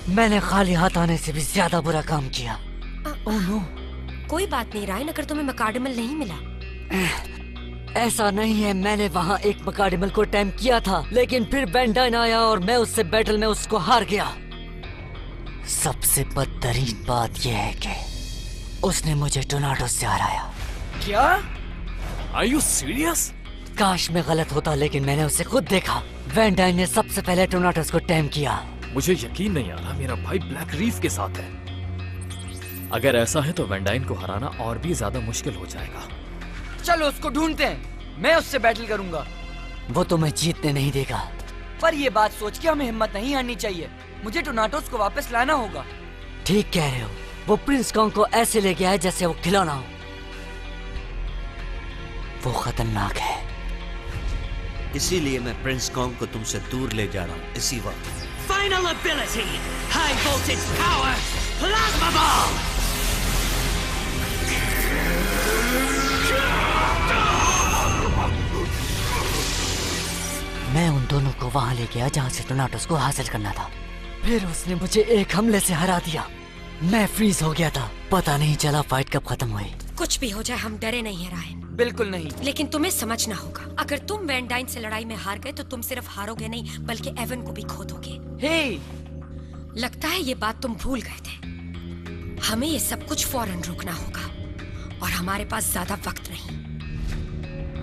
मैंने खाली हाथ आने से भी ज्यादा बुरा काम किया। Oh no. कोई बात नहीं रायन, अगर तुम्हें मकार्डिमल नहीं मिला। ऐसा नहीं है, मैंने वहाँ एक मकार्डिमल को टैम किया था, लेकिन फिर वैन डाइन आया और मैं उससे बैटल में उसको हार गया। सबसे बदतरीन बात यह है कि उसने मुझे टोर्नाडो से हराया। क्या? Are you serious? काश मैं गलत होता, लेकिन मैंने उसे खुद देखा। वैन डाइन ने सबसे पहले टोर्नाडोस को टैम किया। मुझे यकीन नहीं आ रहा मेरा भाई ब्लैक रीफ के साथ है। अगर ऐसा है तो वैन डाइन को हराना और भी ज्यादा मुश्किल हो जाएगा। चलो उसको ढूंढते हैं, मैं उससे बैटल करूंगा। वो तुम्हें जीतने नहीं देगा। पर ये बात सोच के हमें हिम्मत नहीं हारनी चाहिए। मुझे टोर्नाडोस को वापस लाना होगा। ठीक कह रहे हो, वो प्रिंस कॉन्ग को ऐसे ले गया है जैसे वो खिलौना हो। वो खतरनाक है। इसीलिए मैं प्रिंस कॉन्ग को तुमसे दूर ले जा रहा हूँ इसी वक्त। Final ability! High voltage power! Plasma ball! मैं उन दोनों को वहां ले गया जहां से टोर्नाडोस को हासिल करना था। फिर उसने मुझे एक हमले से हरा दिया। मैं फ्रीज हो गया था, पता नहीं चला फाइट कब खत्म हुई। कुछ भी हो जाए हम डरे नहीं है रायन। बिल्कुल नहीं। लेकिन तुम्हें समझना होगा, अगर तुम वैन डाइन से लड़ाई में हार गए तो तुम सिर्फ हारोगे नहीं बल्कि एवन को भी खो दोगे। हे! लगता है ये बात तुम भूल गए थे। हमें ये सब कुछ फौरन रोकना होगा और हमारे पास ज्यादा वक्त नहीं।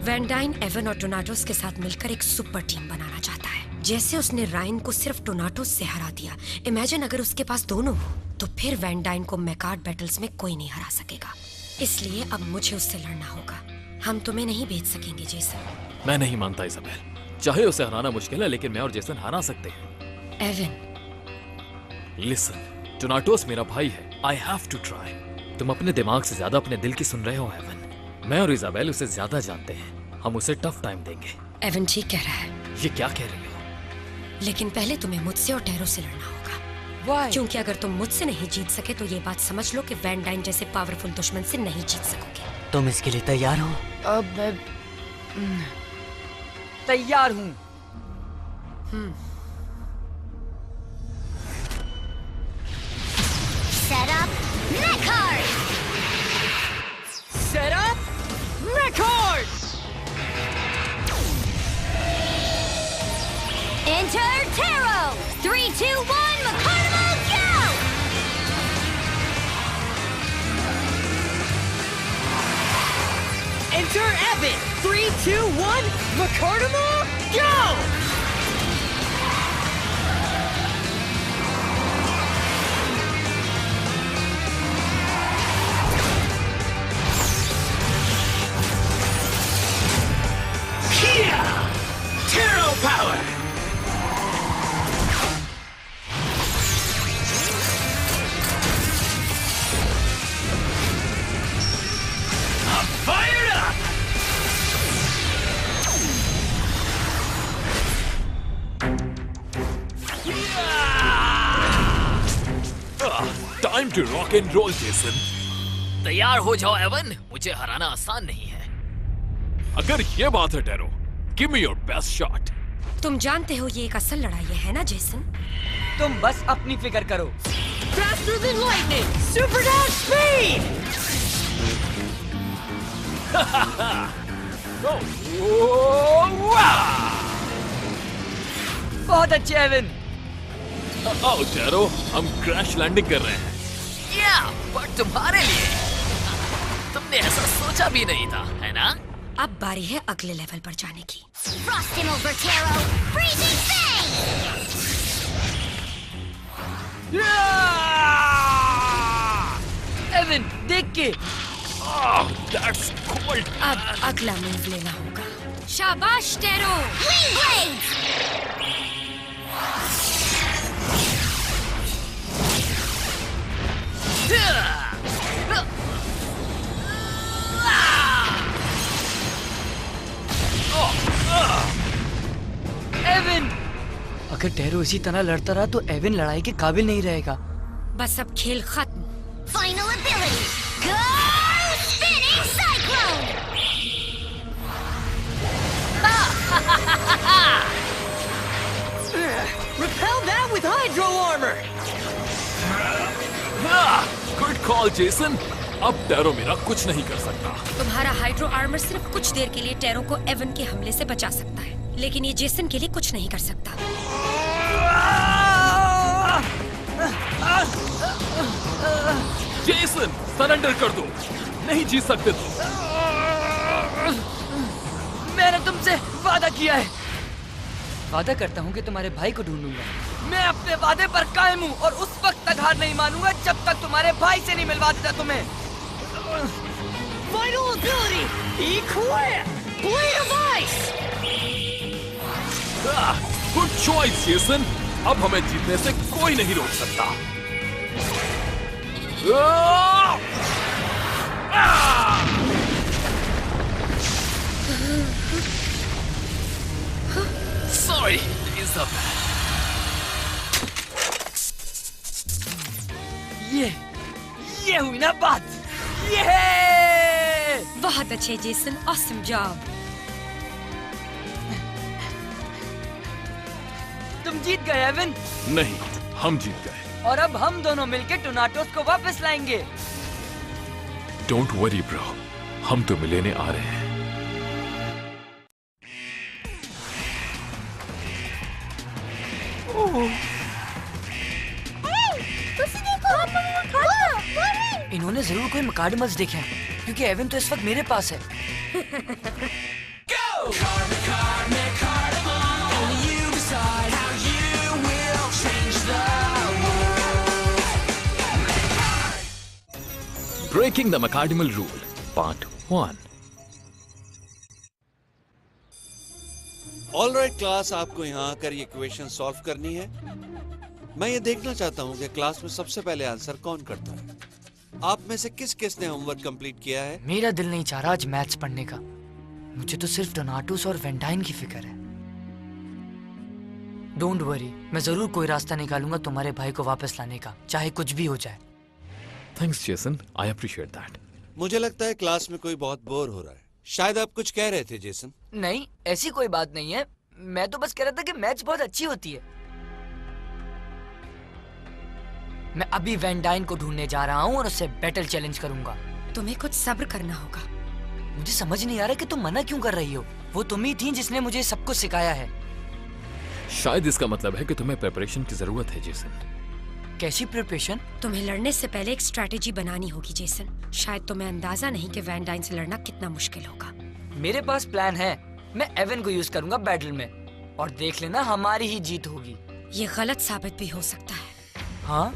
वैन डाइन एवन और टोर्नाडोस के साथ मिलकर एक सुपर टीम बनाना चाहता है। जैसे उसने रायन को सिर्फ टोर्नाडोस से हरा दिया, इमेजिन अगर उसके पास दोनों हो तो फिर वैन डाइन को मैकार्ड बैटल्स में कोई नहीं हरा सकेगा। इसलिए अब मुझे उससे लड़ना होगा। हम तुम्हें नहीं भेज सकेंगे जेसन। मैं नहीं मानता इज़ाबेल, चाहे उसे हराना मुश्किल है लेकिन मैं और जेसन हरा सकते हैं। एवन लिसन, टोर्नाडोस मेरा भाई है। I have to try. तुम अपने दिमाग से ज्यादा अपने दिल की सुन रहे हो एवन। मैं और इज़ाबेल उसे ज्यादा जानते हैं, हम उसे टफ टाइम देंगे। एवन ठीक कह रहा है। ये क्या कह रही हो? लेकिन पहले तुम्हें मुझसे और टैरो से लड़ना होगा। Why? क्योंकि अगर तुम मुझसे नहीं जीत सके तो ये बात समझ लो कि वैन डाइन जैसे पावरफुल दुश्मन से नहीं जीत सकोगे। तुम इसके लिए तैयार हो? अब मैं तैयार हूँ। Set up Mechard! Set up Mechard! Enter Taro! 3, 2, 1, Macarmo, go! Enter Evan! 3, 2, 1, Macarmo, go! Taro power! I'm fired up! Time to rock and roll Jason. तैयार हो जाओ एवन, मुझे हराना आसान नहीं है। अगर ये बात है tarot, give me your best shot. तुम जानते हो ये एक असल लड़ाई है ना जेसन? तुम बस अपनी फिक्र करो। Faster than lightning! Super dash speed! बहुत अच्छे एवन। आओ टैरो, हम क्रैश लैंडिंग कर रहे हैं। या, पर तुम्हारे लिए। तुमने ऐसा सोचा भी नहीं था, है ना? अब बारी है अगले लेवल पर जाने की। Frost him over, Taro! Freezing Fang! Evan, देख के। That's cold. अब अगला मूव लेना होगा। शाबाश टैरो! Wing Blades! एवन! अगर टैरो इसी तरह लड़ता रहा तो एवन लड़ाई के काबिल नहीं रहेगा। बस अब खेल खत्म। Final ability. Go spinning cyclone. Repel that with hydro armor. Good call Jason. अब टैरो मेरा कुछ नहीं कर सकता। तुम्हारा हाइड्रो आर्मर सिर्फ कुछ देर के लिए टैरो को एवन के हमले से बचा सकता है, लेकिन ये जेसन के लिए कुछ नहीं कर सकता। जेसन, सरेंडर कर दो। नहीं जीत सकते तुम। मैंने तुमसे वादा किया है। वादा करता हूँ कि तुम्हारे भाई को ढूंढूंगा। मैं अपने वादे पर कायम हूँ और उस वक्त तक हार नहीं मानूंगा जब तक तुम्हारे भाई से नहीं मिलवा देता तुम्हें। Vital ability. Equip. Blade of Ice. Good choice Jason. अब हमें जीतने से कोई नहीं रोक सकता। Sorry, Isabel. ये हुई ना बात। ये बहुत अच्छे जेसन, ऑसम जॉब। तुम जीत गए एवन। नहीं, हम जीत गए। और अब हम दोनों मिलकर टोनाटोस को वापस लाएंगे। डोंट वरी ब्रो, हम तो मिलने आ रहे हैं। इन्होंने जरूर कोई मकाडमल्स देखे हैं, क्योंकि एवन तो इस वक्त मेरे पास है। Breaking the Macadimal Rule, Part 1. Alright class, आपको यहाँ आकर ये क्वेश्चन सॉल्व करनी है। मैं ये देखना चाहता हूँ कि क्लास में सबसे पहले आंसर कौन करता है। आप में से किस ने होमवर्क कंप्लीट किया है? मेरा दिल नहीं चाह रहा आज मैथ्स पढ़ने का। मुझे तो सिर्फ डोनाटोस और वेंडाइन की फिक्र है। डोंट वरी, मैं जरूर कोई रास्ता निकालूंगा तुम्हारे भाई को वापस लाने का, चाहे कुछ भी हो जाए। Thanks, Jason. I appreciate that. मुझे लगता है क्लास में कोई बहुत बोर हो रहा है। शायद आप कुछ कह रहे थे जेसन। नहीं, ऐसी कोई बात नहीं है। मैं तो बस कह रहा था कि मैच बहुत अच्छी होती है। मैं अभी वेंडाइन को ढूंढने जा रहा हूँ और उससे बैटल चैलेंज करूंगा। तुम्हें कुछ सब्र करना होगा। मुझे समझ नहीं आ रहा कि तुम मना क्यों कर रही हो। वो तुम ही थी जिसने मुझे सब कुछ सिखाया है। शायद इसका मतलब है कि तुम्हें प्रिपरेशन की जरूरत है जेसन। कैसी प्रिपरेशन? तुम्हें लड़ने से पहले एक स्ट्रैटेजी बनानी होगी जेसन। शायद तुम्हें अंदाजा नहीं कि वेंडाइन से लड़ना कितना मुश्किल होगा। मेरे पास प्लान है। मैं एवन को यूज करूंगा बैटल में, और देख लेना हमारी ही जीत होगी। ये गलत साबित भी हो सकता है। हाँ?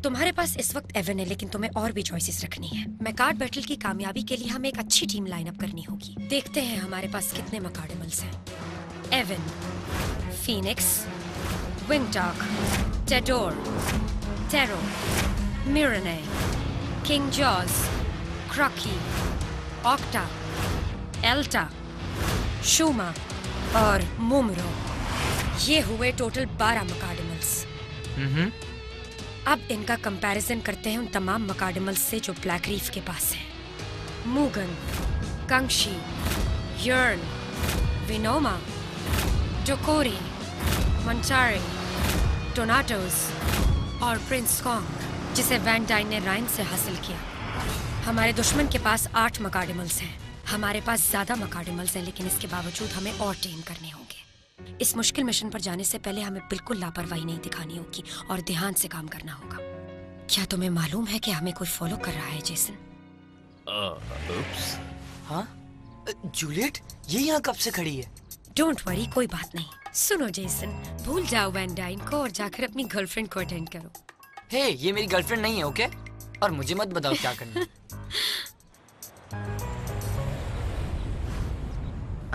तुम्हारे पास इस वक्त एवन है, लेकिन तुम्हें और भी चॉइसेस रखनी है। मैकार्ड बैटल की कामयाबी के लिए हमें एक अच्छी टीम लाइनअप करनी होगी। देखते हैं हमारे पास कितने मकाडेमल्स हैं। एवन, फीनिक्स, विंगडॉग, टेडोर, टेरो, मिरने, किंग जॉज, क्रॉकी, ऑक्टा, एल्टा, शूमा और मोमरो। ये हुए टोटल 12 मकाडेमल्स। अब इनका कंपैरिजन करते हैं उन तमाम मकाडेमल्स से जो ब्लैक रीफ के पास हैं। मूगन, कंक्षी, यर्न, विनोमा, डोकोरी, मंटारी, टोनाटोस और प्रिंस कॉन्ग, जिसे वेंडाइन ने राइन से हासिल किया। हमारे दुश्मन के पास 8 मकाडेमल्स हैं। हमारे पास ज्यादा मकाडेमल्स हैं, लेकिन इसके बावजूद हमें और टेम करने होंगे। इस मुश्किल मिशन पर जाने से पहले हमें बिल्कुल लापरवाही नहीं दिखानी होगी और ध्यान से काम करना होगा। क्या तुम्हें मालूम है कि हमें कोई फॉलो कर रहा है जेसन? हाँ? जूलियट, ये यहाँ कब से खड़ी है? डोंट वरी, कोई बात नहीं। सुनो जेसन, भूल जाओ वेंडाइन को और जाकर अपनी गर्लफ्रेंड को अटेंड करो। हे, ये मेरी गर्लफ्रेंड नहीं है, ओके? और मुझे मत बताओ क्या करना।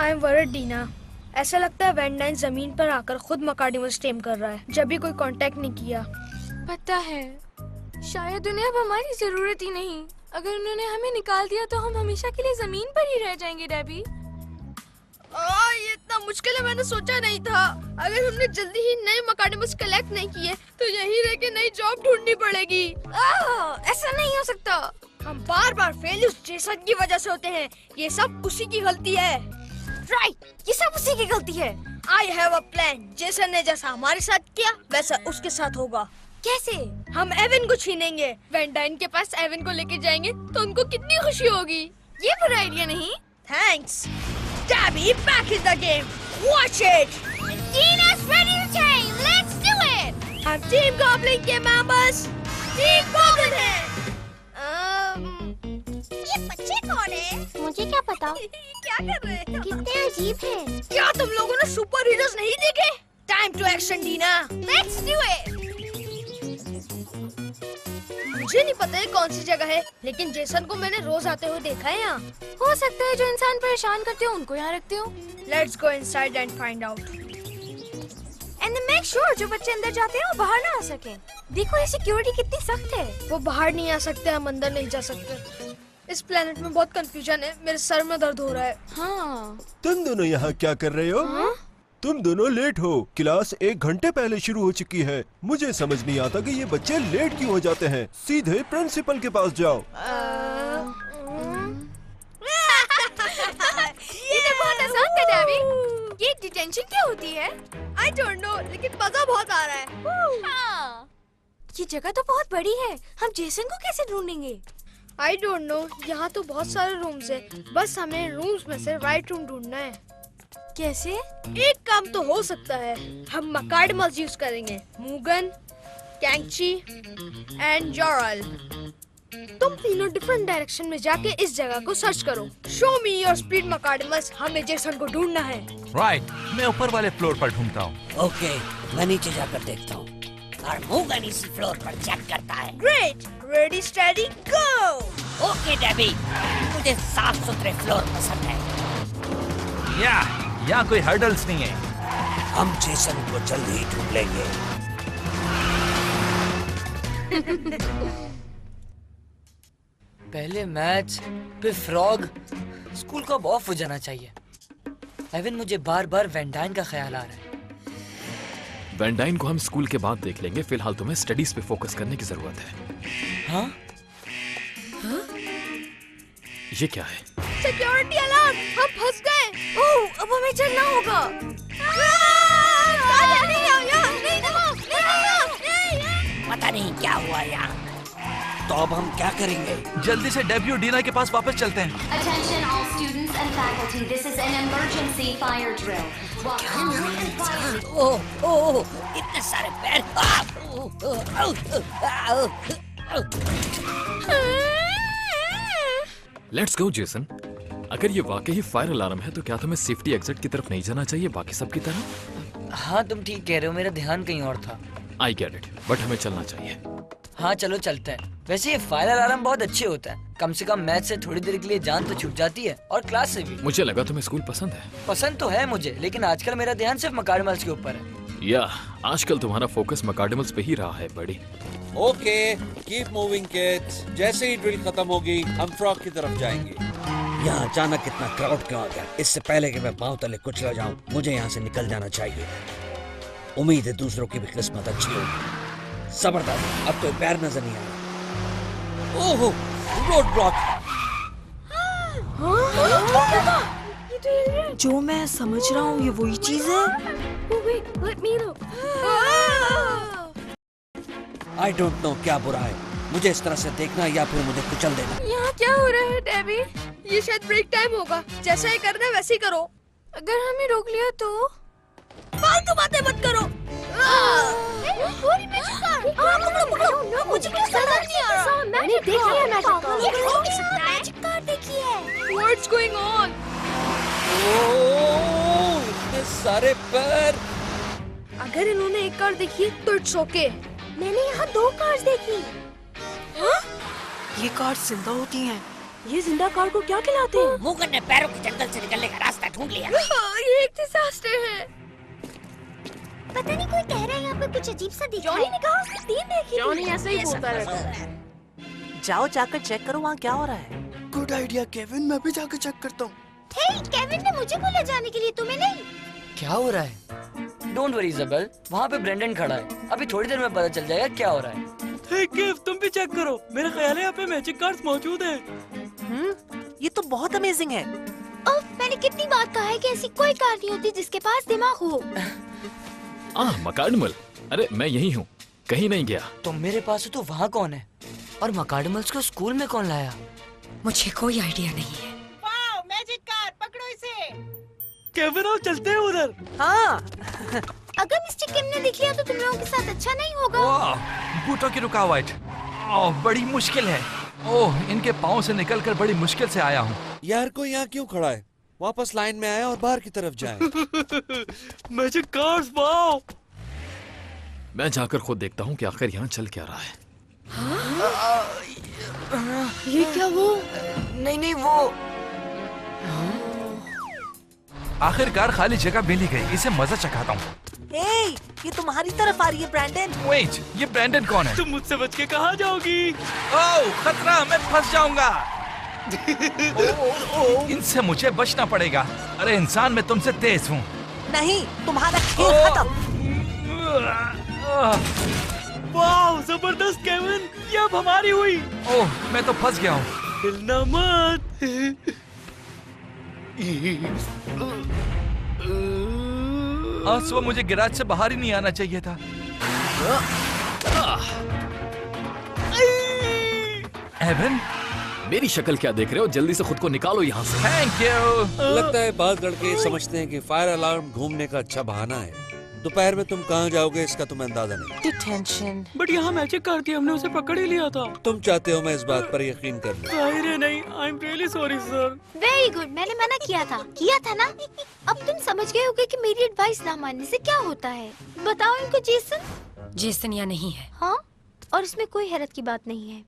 I am worried Dina. ऐसा लगता है वेंडाइन जमीन पर आकर खुद मकाडिमल्स टेम कर रहा है, जब भी कोई कांटेक्ट नहीं किया। पता है, शायद उन्हें अब हमारी जरूरत ही नहीं। अगर उन्होंने हमें निकाल दिया तो हम हमेशा के लिए जमीन पर ही रह जाएंगे। डेबी, ये इतना मुश्किल है मैंने सोचा नहीं था। अगर हमने जल्दी ही नए मकाडेमस कलेक्ट नहीं किए तो यहीं रह के नई जॉब ढूंढनी पड़ेगी। ऐसा नहीं हो सकता। हम बार बार फेल उस जेसन की वजह से होते हैं। ये सब उसी की गलती है। राइट, ये सब उसी की गलती है। I have a plan. Jason ने जैसा हमारे साथ किया वैसा उसके साथ होगा। कैसे? हम एवन को छीनेंगे। वैन डाइन के पास एवन को लेके जाएंगे तो उनको कितनी खुशी होगी। ये बुरा आइडिया नहीं। Thanks. Dabby, back in the game. Watch it. Dina's ready to train. Let's do it. हम टीम गॉब्लिन के मेंबर्स टीम गॉब्लिन हैं। ये बच्चे कौन है? मुझे क्या पता। क्या कर रहे हैं? कितने अजीब हैं। क्या तुम लोगों ने सुपर हीरोज नहीं देखे? Time to action Dina. Let's do it. मुझे नहीं पता है कौन सी जगह है, लेकिन जेसन को मैंने रोज आते हुए देखा है यहाँ। हो सकता है जो इंसान परेशान करते हो उनको यहाँ रखते हो। Let's go inside and find out. And then make sure जो बच्चे अंदर जाते हैं वो बाहर ना आ सके। देखो ये सिक्योरिटी कितनी सख्त है। वो बाहर नहीं आ सकते, हम अंदर नहीं जा सकते। इस प्लेनेट में बहुत कंफ्यूजन है। मेरे सर में दर्द हो रहा है। हाँ। तुम दोनों यहाँ क्या कर रहे हो? हाँ? तुम दोनों लेट हो। क्लास 1 घंटे पहले शुरू हो चुकी है। मुझे समझ नहीं आता कि ये बच्चे लेट क्यों हो जाते हैं। सीधे प्रिंसिपल के पास जाओ। ये तो बहुत आसान था डैबी। ये डिटेंशन क्या होती है? I don't know, लेकिन मजा बहुत आ रहा है। हाँ। ये जगह तो बहुत बड़ी है। हम जेसन को कैसे ढूंढेंगे? I don't know, यहाँ तो बहुत सारे रूम्स हैं। बस हमें रूम्स में से राइट रूम ढूंढना है। कैसे? एक काम तो हो सकता है। हम मकाडेमस यूज करेंगे। मुगन, कैंची एंड जॉरल। तुम तीनों डिफरेंट डायरेक्शन में जाके इस जगह को सर्च करो। शो मी योर स्पीड मकाडेमस। हमें जेसन को ढूंढना है। राइट, मैं ऊपर वाले फ्लोर पर ढूंढता हूँ। ओके, मैं नीचे जाकर देखता हूँ और मुगन इसी फ्लोर पर चेक करता है। ग्रेट, रेडी स्टेडी गो। ओके डैबी, मुझे साफ सुथरे फ्लोर पसंद है। यहाँ कोई हर्डल्स नहीं है। हम जेसन को जल्दी ही ढूंढ लेंगे। पहले मैच, फिर फ्रॉग। स्कूल कब ऑफ हो जाना चाहिए। एवन, मुझे बार बार वैन डाइन का ख्याल आ रहा है। वैन डाइन को हम स्कूल के बाद देख लेंगे। फिलहाल तुम्हें स्टडीज पे फोकस करने की जरूरत है। हाँ? हाँ? ये क्या है? सिक्योरिटी अलार्म, हम फंस गए। ओह, अब हमें चलना होगा। पता नहीं क्या हुआ यहाँ। तो अब हम क्या करेंगे? जल्दी से डेब्यू डीना के पास वापस चलते हैं। Attention all students and faculty, this is an emergency fire drill. ओह, इतने सारे पैर। Let's go Jason. अगर ये वाकई फायर अलार्म है तो क्या तुम्हें सेफ्टी एग्जिट की तरफ नहीं जाना चाहिए बाकी सब की तरह? हाँ, तुम ठीक कह रहे हो। मेरा ध्यान कहीं और था। आई गेट इट, बट हमें चलना चाहिए। हाँ चलो चलते हैं। वैसे ये फायर अलार्म बहुत अच्छे होता है। कम से कम मैच से थोड़ी देर के लिए जान तो छूट जाती है और क्लास से भी। मुझे लगा तुम्हें स्कूल पसंद है। पसंद तो है मुझे, लेकिन आजकल मेरा ध्यान सिर्फ मकाडेमल्स के ऊपर है। या आजकल तुम्हारा फोकस मकाडेमल्स पे ही रहा है बड़ी। Okay, keep moving kids. जैसे ही ड्रिल खत्म होगी हम फ्रॉग की तरफ जाएंगे। यहाँ अचानक इतना क्राउड क्यों आ गया? इससे पहले कि मैं पांव तले कुचला जाऊं, मुझे यहाँ से निकल जाना चाहिए। उम्मीद है दूसरों की भी किस्मत अच्छी होगी। जबरदस्त, अब तो पैर नजर नहीं आ रहा। ओह, रोड ब्लॉक। जो मैं समझ रहा हूँ ये वही चीज है। आई डोंट नो क्या बुरा है, मुझे इस तरह से देखना या फिर मुझे कुचल देना। यहाँ क्या हो रहा है डेबी? ये शायद ब्रेक टाइम होगा। जैसा ये करना है वैसे ही करो। अगर हमें रोक लिया तो? फालतू बातें मत करो। मुझे कुछ समझ नहीं आ रहा। मैंने देख लिया मैजिक कार। ये हो सकता है। मैजिक कार देखिए। What's going on? ओह, इतने सारे पैर। अगर इन्होंने एक कार देखी तो इट्स ओके। मैंने यहाँ 2 कार्स देखी। हाँ? ये कार जिंदा होती हैं। ये जिंदा कार को क्या खिलाते हैं? मुगन ने पैरों के जंगल से निकलने का रास्ता ढूंढ लिया। ये एक डिजास्टर है। पता नहीं कोई कह रहा है यहाँ पे कुछ अजीब सा दिख रहा है। जॉनी ने कहा उसने 3 देखी। जॉनी ऐसे ही बोलता रहता है। जाओ जाकर चेक करो वहाँ क्या हो रहा है। गुड आइडिया केविन, मैं भी जाकर चेक करता हूँ। हे, केविन ने मुझे बोला जाने के लिए, तुम्हें नहीं। क्या हो रहा है? डोंट वरी इजाबेल, वहाँ पे ब्रेंडन खड़ा है, अभी थोड़ी देर में पता चल जाएगा क्या हो रहा है। हे केव, तुम भी चेक करो, मेरा ख्याल है यहाँ पे मैजिक कार्ड्स मौजूद हैं। ये तो बहुत अमेजिंग है। ओह, मैंने कितनी बार कहा है कि ऐसी कोई कार नहीं होती जिसके पास दिमाग हो। मकार्डमल, अरे मैं यही हूँ, कहीं नहीं गया। तो मेरे पास हो तो वहाँ कौन है? और मकार्डमल्स को स्कूल में कौन लाया? मुझे कोई आइडिया नहीं है। वाओ, मैजिक कार, पकड़ो इसे। केविन, आओ चलते हैं उधर। हाँ। अगर मिस्टर किम ने दिख लिया तो तुम लोगों के साथ अच्छा नहीं होगा। बूटों की रुकावट, बड़ी मुश्किल है। ओह, इनके पाँव से निकलकर बड़ी मुश्किल से आया हूँ। यार, कोई यहाँ क्यों खड़ा है? वापस लाइन में आए और बाहर की तरफ जाए। Magic cards, wow. मैं जाकर खुद देखता हूँ कि आखिर यहाँ चल क्या रहा है। ये क्या वो? नहीं वो। आखिरकार खाली जगह मिल गई, इसे मजा चखाता हूँ। हे, ये तुम्हारी तरफ आ रही है ब्रैंडन। वेट, ये ब्रैंडन कौन है? तुम मुझसे बच के कहाँ जाओगी? ओह, खतरा, मैं फंस जाऊंगा। इनसे मुझे बचना पड़ेगा। अरे इंसान, मैं तुमसे तेज हूँ। नहीं, तुम्हारा खेल खत्म। वाह, जबरदस्त केविन, ये अब हमारी हुई। ओह, मैं तो फंस गया हूँ। हिलना मत। आज सुबह मुझे गैराज से बाहर ही नहीं आना चाहिए था। एवन, मेरी शक्ल क्या देख रहे हो? जल्दी से खुद को निकालो यहाँ से। Thank you. लगता है बाद लड़के समझते हैं कि फायर अलार्म घूमने का अच्छा बहाना है। दोपहर में तुम कहाँ जाओगे इसका तुम्हें अंदाजा नहीं। डिटेंशन। बट यहाँ मैजिक कार थी, हमने उसे पकड़ ही लिया था। तुम चाहते हो मैं इस बात पर यकीन कर लूं? अरे नहीं, I am really sorry sir. Very good, मैंने मना किया था ना? अब तुम समझ गए होगे कि मेरी एडवाइस ना मानने से क्या होता है। बताओ इनको जेसन या नहीं है। हाँ, और इसमें कोई हैरत की बात नहीं है।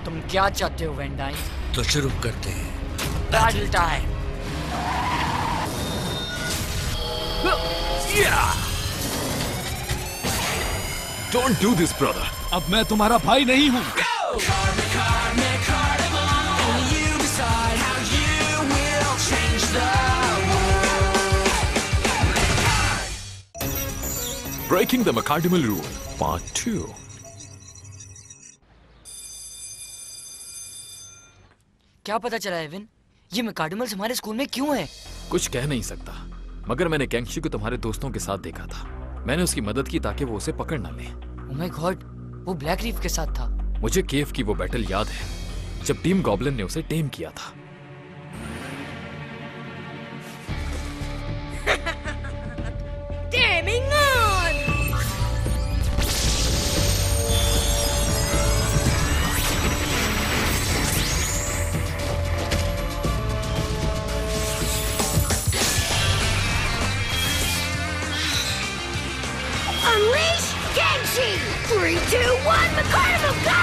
तुम क्या चाहते हो वैन डाइन? तो शुरू करते हैं। Battle time. Don't do this, brother. अब मैं तुम्हारा भाई नहीं हूँ। Breaking the McCardimal Rule, Part 2. क्या पता चला एविन? ये मकार्डमल्स हमारे स्कूल में क्यों है? कुछ कह नहीं सकता, मगर मैंने गैंगशी को तुम्हारे दोस्तों के साथ देखा था। मैंने उसकी मदद की ताकि वो उसे पकड़ न ले। ओह माय गॉड, वो ब्लैक रीफ के साथ था। मुझे केव की वो बैटल याद है, जब टीम गॉब्लिन ने उसे टेम किया था। Damning on! Unleash Genji! 3, 2, 1, McCarnival, go!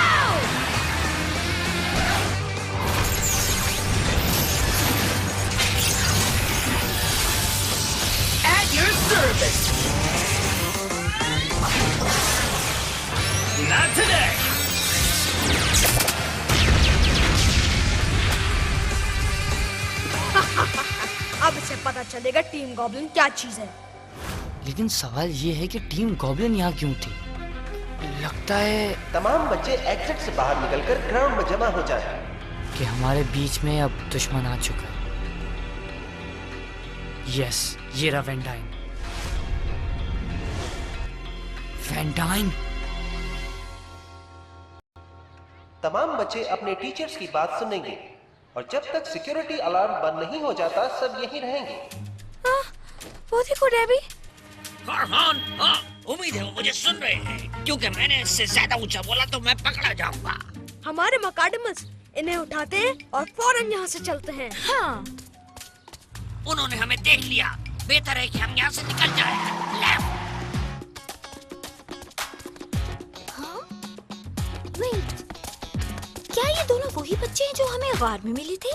At your service! Not today! अब इसे पता चलेगा टीम गॉब्लिन क्या चीज है। लेकिन सवाल ये है कि टीम गॉब्लिन यहाँ क्यों थी? लगता है तमाम बच्चे एग्जिट से बाहर निकलकर ग्राउंड में जमा हो जाए कि हमारे बीच में अब दुश्मन आ चुका है। यस, ये रहा वैन डाइन। Van dine? तमाम बच्चे अपने टीचर्स की बात सुनेंगे और जब तक सिक्योरिटी अलार्म बंद नहीं हो जाता सब यहीं रहेंगे। वो देखो डेबी। फरहान, हाँ, उम्मीद है वो मुझे सुन रहे हैं, क्योंकि मैंने इससे ज्यादा ऊंचा बोला तो मैं पकड़ा जाऊंगा। हमारे मकाडमस इन्हें उठाते हैं और फौरन यहाँ से चलते हैं। हाँ। उन्होंने हमें देख लिया, बेहतर है कि हम यहाँ से निकल जाएं। लेफ्ट। हाँ? वेट, क्या ये दोनों वही बच्चे हैं जो हमें अखबार में मिले थे?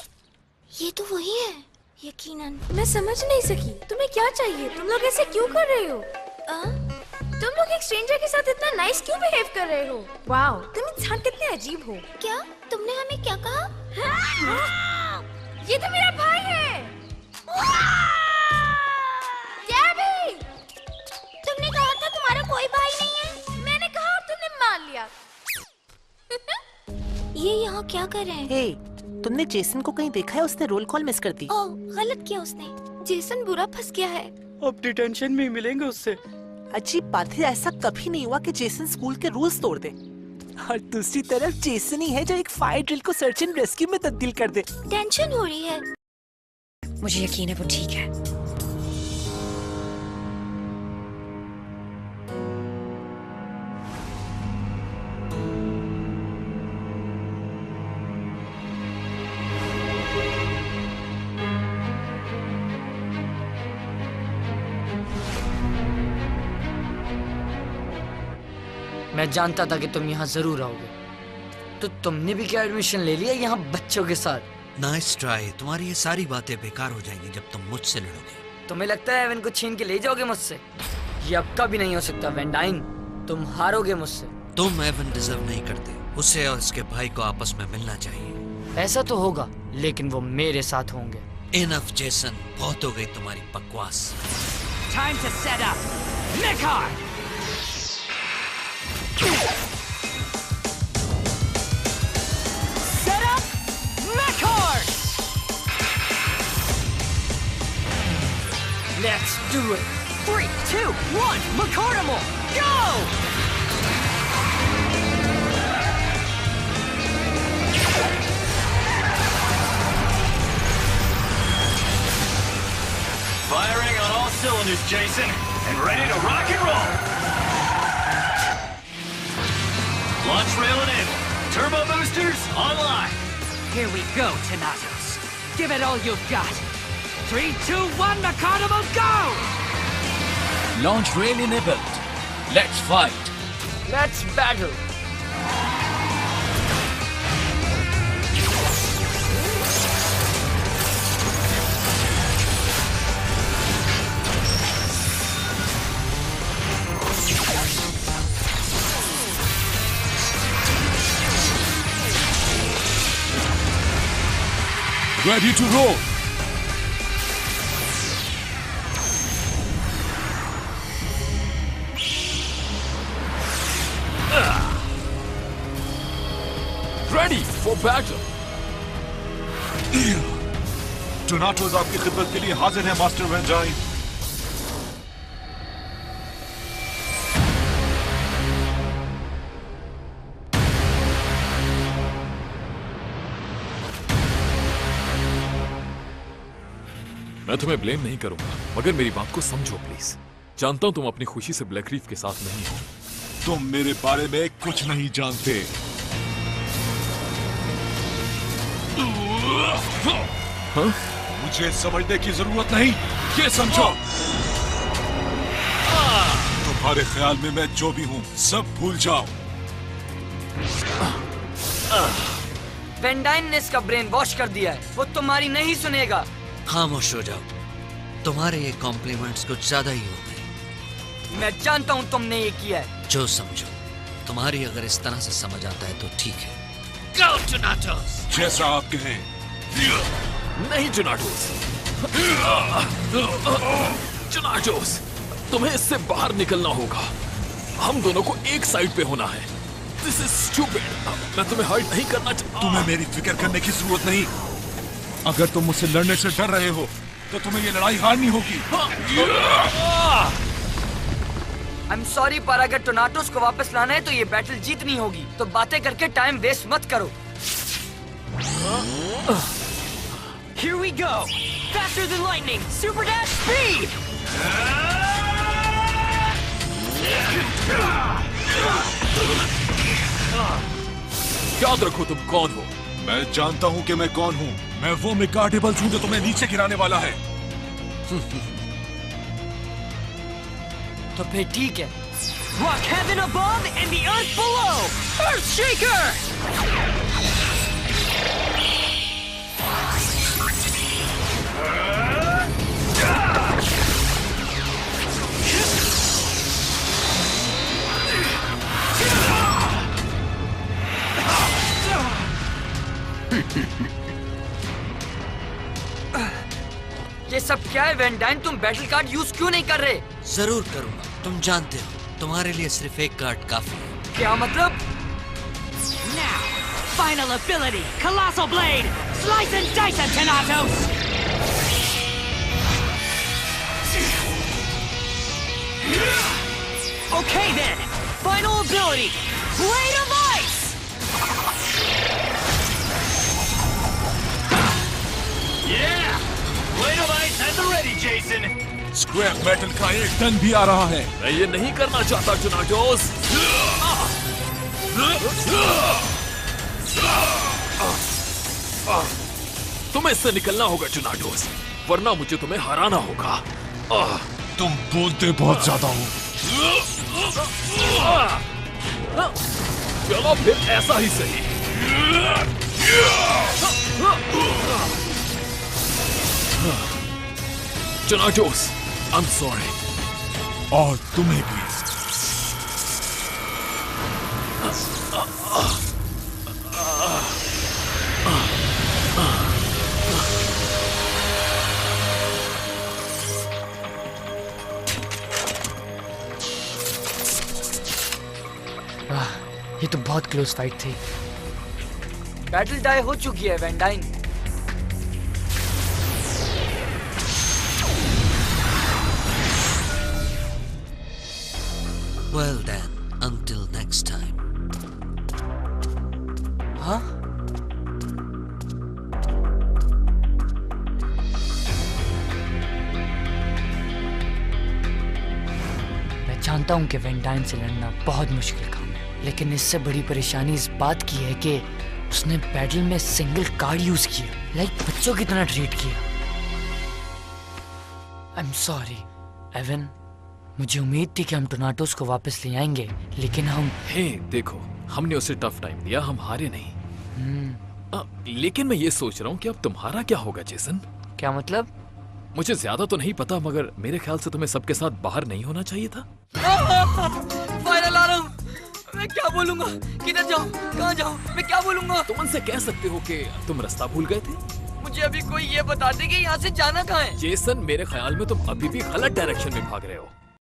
ये तो वही है, यकीनन। मैं समझ नहीं सकी, तुम्हें क्या चाहिए? तुम लोग ऐसे क्यों कर रहे हो? तुम लोग एक स्ट्रेंजर के साथ इतना नाइस क्यों बिहेव कर रहे हो? वाओ, तुम इंसान कितने अजीब हो। क्या तुमने हमें क्या कहा? ये तो मेरा भाई है। कर रहे हैं? हे, तुमने जेसन को कहीं देखा है? उसने रोल कॉल मिस कर दी। ओह, गलत किया उसने। जेसन बुरा फंस गया है। अब डिटेंशन में ही मिलेंगे उससे। अजीब बात है, ऐसा कभी नहीं हुआ कि जेसन स्कूल के रूल्स तोड़ दे। और दूसरी तरफ जेसन ही है जो एक फायर ड्रिल को सर्च एंड रेस्क्यू में तब्दील कर दे। टेंशन हो रही है। मुझे यकीन है वो ठीक है। मैं जानता था कि तुम यहाँ जरूर आओगे। तो तुमने भी क्या एडमिशन ले लिया यहाँ बच्चों के साथ? Nice try. तुम्हारी ये सारी बातें बेकार हो जाएंगी जब तुम मुझसे लड़ोगे। तुम्हें लगता है एवन को छीन के ले जाओगे मुझसे? ये अब कभी नहीं हो सकता वैन डाइन। तुम हारोगे मुझसे। तुम एवन डिजर्व नहीं करते। उसे और उसके भाई को आपस में मिलना चाहिए। ऐसा तो होगा, लेकिन वो मेरे साथ होंगे। इनफ जेसन, बहुत हो गई तुम्हारी बकवास। Time to set up. Mechar! Set up Mechar! Let's do it. 3, 2, 1, McCardimal, go! Firing on all cylinders, Jason, and ready to rock and roll. Launch rail enabled. Turbo boosters online. Here we go, Thanatos. Give it all you've got. 3, 2, 1, McCardimal, go! Launch rail enabled. Let's fight. Let's battle. Ready to roll. Ready for battle. टोनाटोस आपकी खिदमत के लिए हाजिर है master van dine. मैं तुम्हें blame नहीं करूंगा, मगर मेरी बात को समझो प्लीज। जानता हूं तुम अपनी खुशी से ब्लैक रीफ के साथ नहीं हो। तुम मेरे बारे में कुछ नहीं जानते। हाँ? मुझे समझने की जरूरत नहीं, ये समझो। तुम्हारे ख्याल में मैं जो भी हूँ सब भूल जाओ। वैन डाइन ने इसका ब्रेन वॉश कर दिया है। वो तुम्हारी नहीं सुनेगा। खामोश हो जाओ। तुम्हारे ये कॉम्प्लीमेंट्स कुछ ज्यादा ही हो गए। मैं जानता हूँ तुमने ये किया है। जो समझो, तुम्हारी अगर इस तरह से समझ आता है तो ठीक है। Go, Thanatos! जैसा आप कहें। नहीं टोनाटोस। टोनाटोस, तुम्हें इससे बाहर निकलना होगा। हम दोनों को एक साइड पे होना है। This is stupid. मैं तुम्हें हर्ट नहीं करना चाहता। तुम्हें मेरी फिक्र करने की जरूरत नहीं। अगर तुम मुझसे लड़ने से डर रहे हो तो तुम्हें ये लड़ाई हारनी होगी। I'm sorry, पर अगर टोनाटोस को वापस लाना है तो ये बैटल जीतनी होगी। तो बातें करके टाइम वेस्ट मत करो। Here we go! Faster than lightning! Super dash speed! याद रखो तुम कौन हो। मैं जानता हूँ कि मैं कौन हूँ। मैं वो मिकार्डिबल हूँ जो तुम्हें नीचे गिराने वाला है। तो फिर ठीक है। Rock heaven above and the earth below! Earthshaker! ये सब क्या है वैन डाइन? तुम बैटल कार्ड यूज क्यों नहीं कर रहे? जरूर करूंगा। तुम जानते हो, तुम्हारे लिए सिर्फ एक कार्ड काफी है। क्या मतलब? Now, Final ability, Colossal Blade! Slice and dice him, Thanatos! Okay then, final ability, Blade of Ice! Yeah! Blade of Ice at the ready, Jason! Scrap metal का एक टन भी आ रहा है। मैं ये नहीं करना चाहता टुनाटोस। तुम्हें इससे निकलना होगा टुनाटोस, वरना मुझे तुम्हें हराना होगा। तुम बोलते बहुत ज्यादा हो। चलो फिर ऐसा ही सही। टुनाटोस, I'm sorry. और तुम्हें भी। ये तो बहुत क्लोज फाइट थी। बैटल टाई हो चुकी है वैन डाइन। Well then, until next time. हाँ? मैं जानता हूँ कि वैन डाइन से लड़ना बहुत मुश्किल काम है, लेकिन इससे बड़ी परेशानी इस बात की है कि उसने बैटल में सिंगल कार्ड यूज किया, लाइक बच्चों की तरह ट्रीट किया। आई एम सॉरी एवन, मुझे उम्मीद थी कि हम टोनाटोस को वापस ले आएंगे, लेकिन हम देखो, हमने उसे टफ टाइम दिया, हम हारे नहीं। लेकिन मैं ये सोच रहा हूँ कि अब तुम्हारा क्या होगा जेसन? क्या मतलब? मुझे ज्यादा तो नहीं पता, मगर मेरे ख्याल से तुम्हें सबके साथ बाहर नहीं होना चाहिए था। Fire alarm! मैं क्या बोलूंगा? किधर जाऊं? कहाँ जाऊं? मैं क्या बोलूंगा? तुम उनसे कह सकते हो कि तुम रास्ता भूल गए थे। मुझे अभी कोई ये बता दे कि यहाँ से जाना कहाँ है। जेसन, मेरे ख्याल में तुम अभी भी गलत डायरेक्शन में भाग रहे हो।